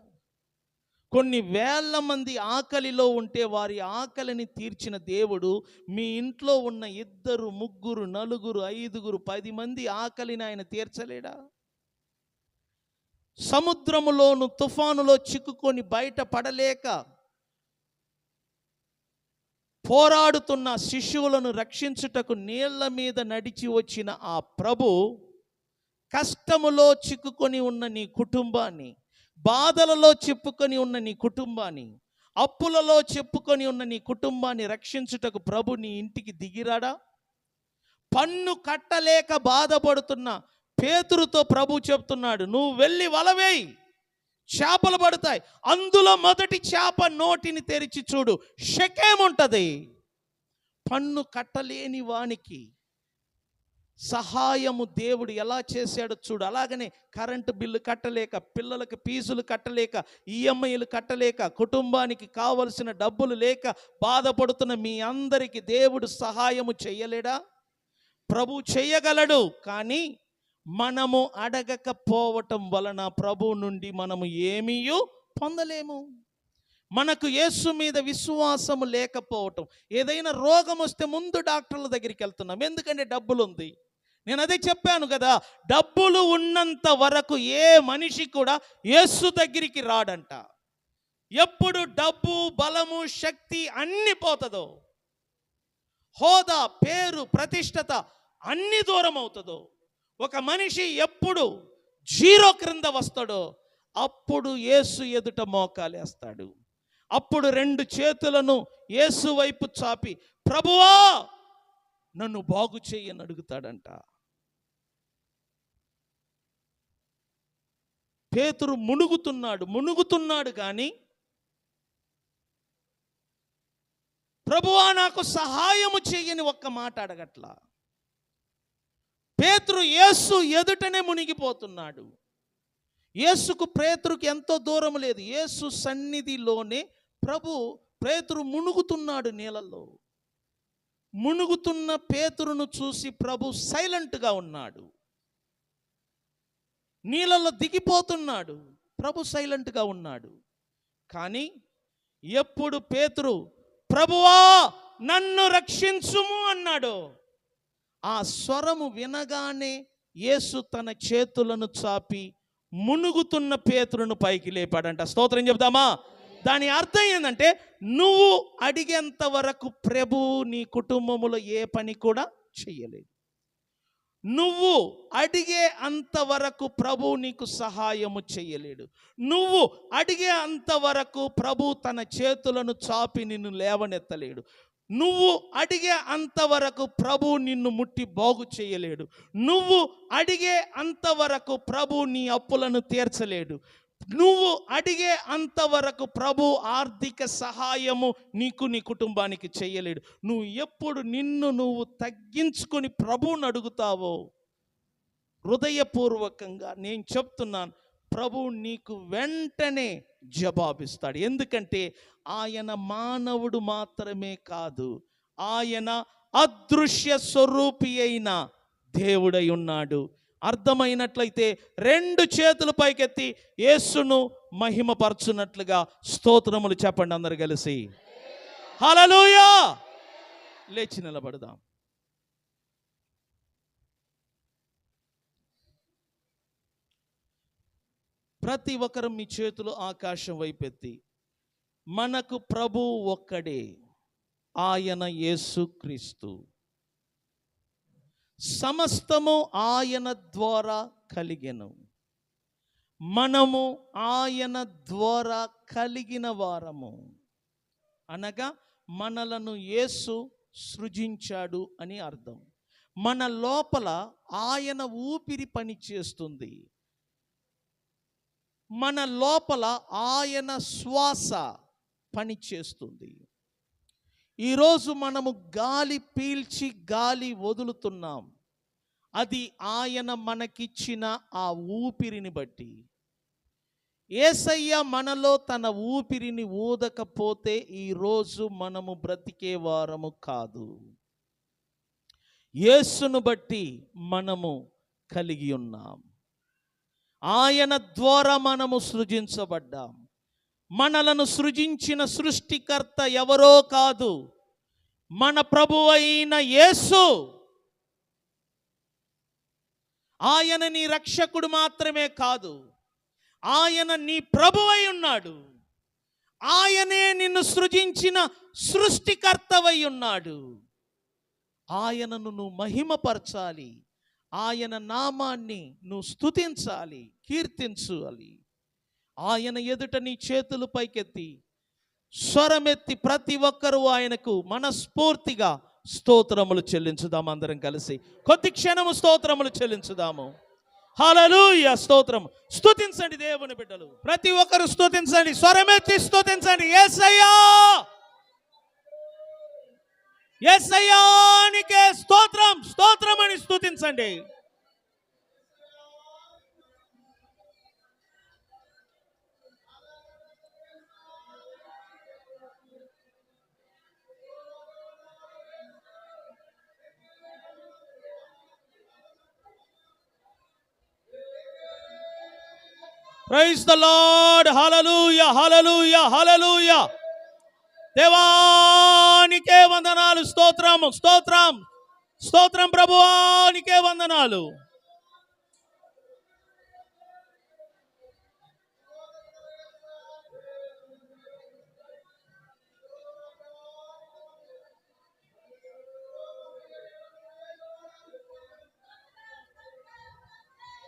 కొన్ని వేల మంది ఆకలిలో ఉంటే వారి ఆకలిని తీర్చిన దేవుడు మీ ఇంట్లో ఉన్న 2, 3, 4, 5, 10 మంది ఆకలిని ఆయన తీర్చలేడా? సముద్రములోను తుఫానులో చిక్కుకొని బయట పడలేక పోరాడుతున్న శిశువులను రక్షించుటకు నీళ్ల మీద నడిచి వచ్చిన ఆ ప్రభు కష్టములో చిక్కుకొని ఉన్న నీ కుటుంబాన్ని, బాధలలో చిక్కుకొని ఉన్న నీ కుటుంబాన్ని, అప్పులలో చెప్పుకొని ఉన్న నీ కుటుంబాన్ని రక్షించుటకు ప్రభు నీ ఇంటికి దిగిరాడా? పన్ను కట్టలేక బాధపడుతున్న పేతురుతో ప్రభు చెప్తున్నాడు, నువ్వు వెళ్ళి వలవేయి, చేపలు పడతాయి, అందులో మొదటి చేప నోటిని తెరిచి చూడు, షకేముంటది. పన్ను కట్టలేని వానికి సహాయము దేవుడు ఎలా చేశాడో చూడు. అలాగనే కరెంటు బిల్లు కట్టలేక, పిల్లలకు ఫీజులు కట్టలేక, ఈఎంఐలు కట్టలేక, కుటుంబానికి కావలసిన డబ్బులు లేక బాధపడుతున్న మీ అందరికీ దేవుడు సహాయము చెయ్యలేడా? ప్రభు చెయ్యగలడు. కానీ మనము అడగకపోవటం వలన ప్రభు నుండి మనము ఏమీ పొందలేము. మనకు యేసు మీద విశ్వాసము లేకపోవటం. ఏదైనా రోగం వస్తే ముందు డాక్టర్ల దగ్గరికి వెళ్తున్నాం, ఎందుకంటే డబ్బులు ఉంది. నేను అదే చెప్పాను కదా, డబ్బులు ఉన్నంత వరకు ఏ మనిషి కూడా యేసు దగ్గరికి రాడంట. ఎప్పుడు డబ్బు, బలము, శక్తి అన్ని పోతుందో, హోదా, పేరు, ప్రతిష్టత అన్ని దూరం అవుతుందో, ఒక మనిషి ఎప్పుడు 0 క్రింద వస్తాడో అప్పుడు యేసు ఎదుట మోకాలేస్తాడు. అప్పుడు 2 చేతులను యేసు వైపు చాపి, ప్రభువా నన్ను బాగు చేయని అడుగుతాడంట. పేతురు మునుగుతున్నాడు కానీ ప్రభువా నాకు సహాయము చేయని ఒక్క మాట అడగట్లా. పేతురు యేసు ఎదుటనే మునిగిపోతున్నాడు. యేసుకు పేతురుకి ఎంతో దూరం లేదు. యేసు సన్నిధిలోనే పేతురు మునుగుతున్నాడు నీళ్ళల్లో. మునుగుతున్న పేతురును చూసి ప్రభు సైలెంట్గా ఉన్నాడు. నీళ్ళల్లో దిగిపోతున్నాడు, ప్రభు సైలెంట్గా ఉన్నాడు. కానీ ఎప్పుడు పేతురు ప్రభువా నన్ను రక్షించుము అన్నాడో, ఆ స్వరము వినగానే యేసు తన చేతులను చాపి మునుగుతున్న పేతురును పైకి లేపాడంట. స్తోత్రం చెప్దామా? దాని అర్థం ఏంటంటే, నువ్వు అడిగేంత వరకు ప్రభువు నీ కుటుంబములో ఏ పని కూడా చెయ్యలేదు. నువ్వు అడిగే అంతవరకు ప్రభు నీకు సహాయము చెయ్యలేడు. నువ్వు అడిగే అంతవరకు ప్రభు తన చేతులను చాపి నిన్ను లేవనెత్తలేడు. నువ్వు అడిగే అంతవరకు ప్రభు నిన్ను ముట్టి బాగు చేయలేడు. నువ్వు అడిగే అంతవరకు ప్రభు నీ అప్పులను తీర్చలేడు. నువ్వు అడిగే అంతవరకు ప్రభు ఆర్థిక సహాయము నీకు నీ కుటుంబానికి చేయలేడు. నువ్వు ఎప్పుడు నిన్ను నువ్వు తగ్గించుకొని ప్రభువుని అడుగుతావో, హృదయపూర్వకంగా నేను చెప్తున్నాను, ప్రభు నీకు వెంటనే జవాబిస్తాడు. ఎందుకంటే ఆయన మానవుడు మాత్రమే కాదు, ఆయన అదృశ్య స్వరూపి అయిన దేవుడై ఉన్నాడు. అర్థమైనట్లయితే 2 చేతులు పైకెత్తి యేసును మహిమపరచున్నట్లుగా స్తోత్రములు చెప్పండి అందరు కలిసి. హల్లెలూయా. లేచి నిలబడదాం. ప్రతి ఒక్కరు మీ చేతులు ఆకాశం వైపెత్తి, మనకు ప్రభు ఒక్కడే, ఆయన యేసుక్రీస్తు. సమస్తము ఆయన ద్వారా కలిగెను, మనము ఆయన ద్వారా కలిగిన వారము. అనగా మనలను యేసు సృజించాడు అని అర్థం. మన లోపల ఆయన ఊపిరి పని చేస్తుంది. మన లోపల ఆయన శ్వాస పని చేస్తుంది. ఈరోజు మనము గాలి పీల్చి గాలి వదులుతున్నాం. అది ఆయన మనకిచ్చిన ఆ ఊపిరిని బట్టి. యేసయ్య మనలో తన ఊపిరిని ఊదకపోతే ఈరోజు మనము బ్రతికే వారము కాదు. యేసును బట్టి మనము కలిగి ఉన్నాం. ఆయన ద్వారా మనము సృజించబడ్డాం. మనలను సృజించిన సృష్టికర్త ఎవరో కాదు, మన ప్రభువు అయిన యేసు. ఆయన నీ రక్షకుడు మాత్రమే కాదు, ఆయన నీ ప్రభువై ఉన్నాడు. ఆయనే నిన్ను సృజించిన సృష్టికర్తవై ఉన్నాడు. ఆయనను నువ్వు మహిమపరచాలి. ఆయన నామాన్ని నువ్వు స్తుతించాలి, కీర్తించాలి. ఆయన ఎదుట నీ చేతులు పైకెత్తి స్వరమెత్తి ప్రతి ఒక్కరూ ఆయనకు మనస్ఫూర్తిగా స్తోత్రములు చెల్లించుదాము. అందరం కలిసి కొద్ది క్షణము స్తోత్రములు చెల్లించుదాము. హల్లెలూయా. స్తోత్రం. స్తుతించండి దేవుని బిడ్డలు, ప్రతి ఒక్కరు స్తుతించండి, స్వరమెత్తి స్తుతించండి. యేసయ్యా, యేసయ్యానికే స్తోత్రం, స్తోత్రం అని స్తుతించండి. Praise the Lord. Hallelujah, hallelujah, hallelujah. దేవానికే వందనాలు. స్తోత్రం, స్తోత్రం, స్తోత్రం. ప్రభువానికే వందనాలు.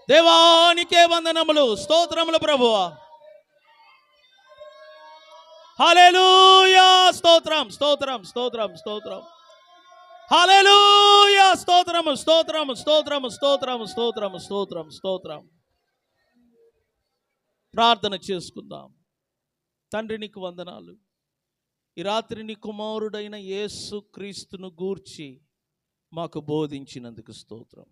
దేవానికే వందనములు, స్తోత్రములు ప్రభువా. హల్లెలూయా. స్తోత్రం, స్తోత్రం, స్తోత్రం, స్తోత్రం. హల్లెలూయా. స్తోత్రము, స్తోత్రము, స్తోత్రము, స్తోత్రము, స్తోత్రము, స్తోత్రం, స్తోత్రం. ప్రార్థన చేసుకుందాం. తండ్రి నీకు వందనాలు. ఈ రాత్రి నీ కుమారుడైన యేసు క్రీస్తును గూర్చి మాకు బోధించినందుకు స్తోత్రం.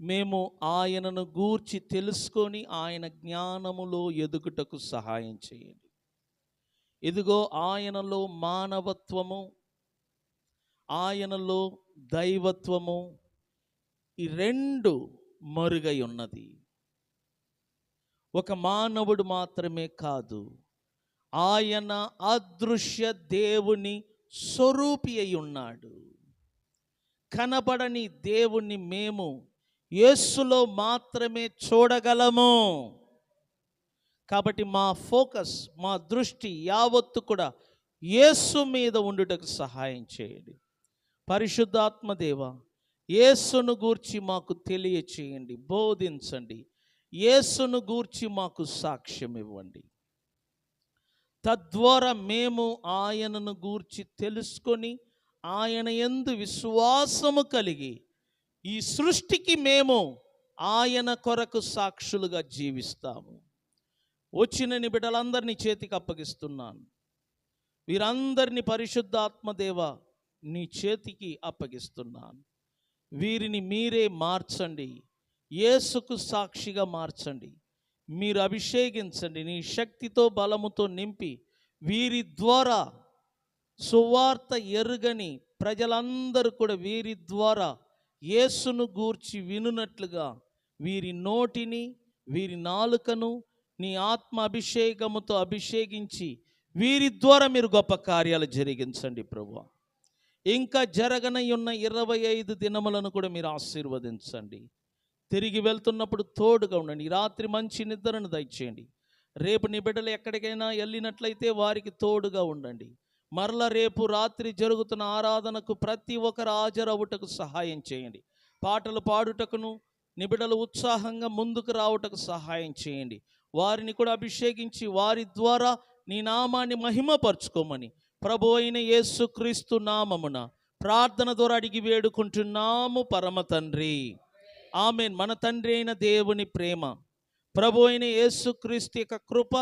మేము ఆయనను గూర్చి తెలుసుకొని ఆయన జ్ఞానములో ఎదుగుటకు సహాయం చేయండి. ఇదిగో ఆయనలో మానవత్వము, ఆయనలో దైవత్వము, ఈ 2 మరుగై ఉన్నది. ఒక మానవుడు మాత్రమే కాదు, ఆయన అదృశ్య దేవుని స్వరూపి అయి ఉన్నాడు. కనబడని దేవుణ్ణి మేము యేసులో మాత్రమే చూడగలము. కాబట్టి మా ఫోకస్, మా దృష్టి యావత్తు కూడా యేసు మీద ఉండుటకు సహాయం చేయండి. పరిశుద్ధాత్మ దేవ, యేసును గూర్చి మాకు తెలియచేయండి, బోధించండి. యేసును గూర్చి మాకు సాక్ష్యం ఇవ్వండి. తద్వారా మేము ఆయనను గూర్చి తెలుసుకొని ఆయన యందు విశ్వాసము కలిగి ఈ సృష్టికి మేము ఆయన కొరకు సాక్షులుగా జీవిస్తాము. వచ్చిన నీ బిడ్డలందరినీ చేతికి అప్పగిస్తున్నాను. వీరందరినీ పరిశుద్ధాత్మదేవ నీ చేతికి అప్పగిస్తున్నాను. వీరిని మీరే మార్చండి, యేసుకు సాక్షిగా మార్చండి. మీరు అభిషేకించండి, నీ శక్తితో బలముతో నింపి వీరి ద్వారా సువార్త ఎరుగని ప్రజలందరూ కూడా వీరి ద్వారా యేసును గూర్చి వినునట్లుగా వీరి నోటిని వీరి నాలుకను నీ ఆత్మ అభిషేకముతో అభిషేకించి వీరి ద్వారా మీరు గొప్ప కార్యాలు జరిగించండి ప్రభువా. ఇంకా జరగనై ఉన్న 25 దినములను కూడా మీరు ఆశీర్వదించండి. తిరిగి వెళ్తున్నప్పుడు తోడుగా ఉండండి. ఈ రాత్రి మంచి నిద్రను దయచేయండి. రేపు నీ బిడ్డలు ఎక్కడికైనా వెళ్ళినట్లయితే వారికి తోడుగా ఉండండి. మరల రేపు రాత్రి జరుగుతున్న ఆరాధనకు ప్రతి ఒక్కరు హాజరవుటకు సహాయం చేయండి. పాటలు పాడుటకును నీ బిడ్డలు ఉత్సాహంగా ముందుకు రావుటకు సహాయం చేయండి. వారిని కూడా అభిషేకించి వారి ద్వారా నీ నామాన్ని మహిమపరచుకోమని ప్రభు అయిన యేసుక్రీస్తు నామమున ప్రార్థన ద్వారా అడిగి వేడుకుంటున్నాము పరమ తండ్రి, ఆమేన్. మన తండ్రి అయిన దేవుని ప్రేమ, ప్రభు అయిన యేసుక్రీస్తు యొక్క కృప,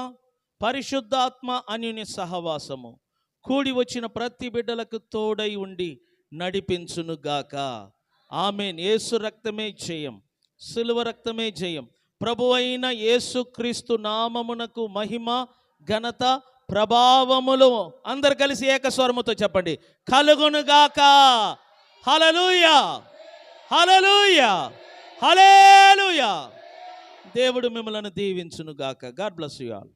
పరిశుద్ధాత్మ అన్యోన్య సహవాసము కూడి వచ్చిన ప్రతి బిడ్డలకు తోడై ఉండి నడిపించునుగాక. ఆమేన్. యేసు రక్తమే జయం, సిలువ రక్తమే జయం. ప్రభు అయిన యేసుక్రీస్తు నామమునకు మహిమ, ఘనత, ప్రభావములు అందరు కలిసి ఏకస్వరముతో చెప్పండి, కలుగునుగాక. హల్లెలూయా, హల్లెలూయా, హల్లెలూయా. దేవుడు మిమ్మల్ని దీవించునుగాక. God bless you all.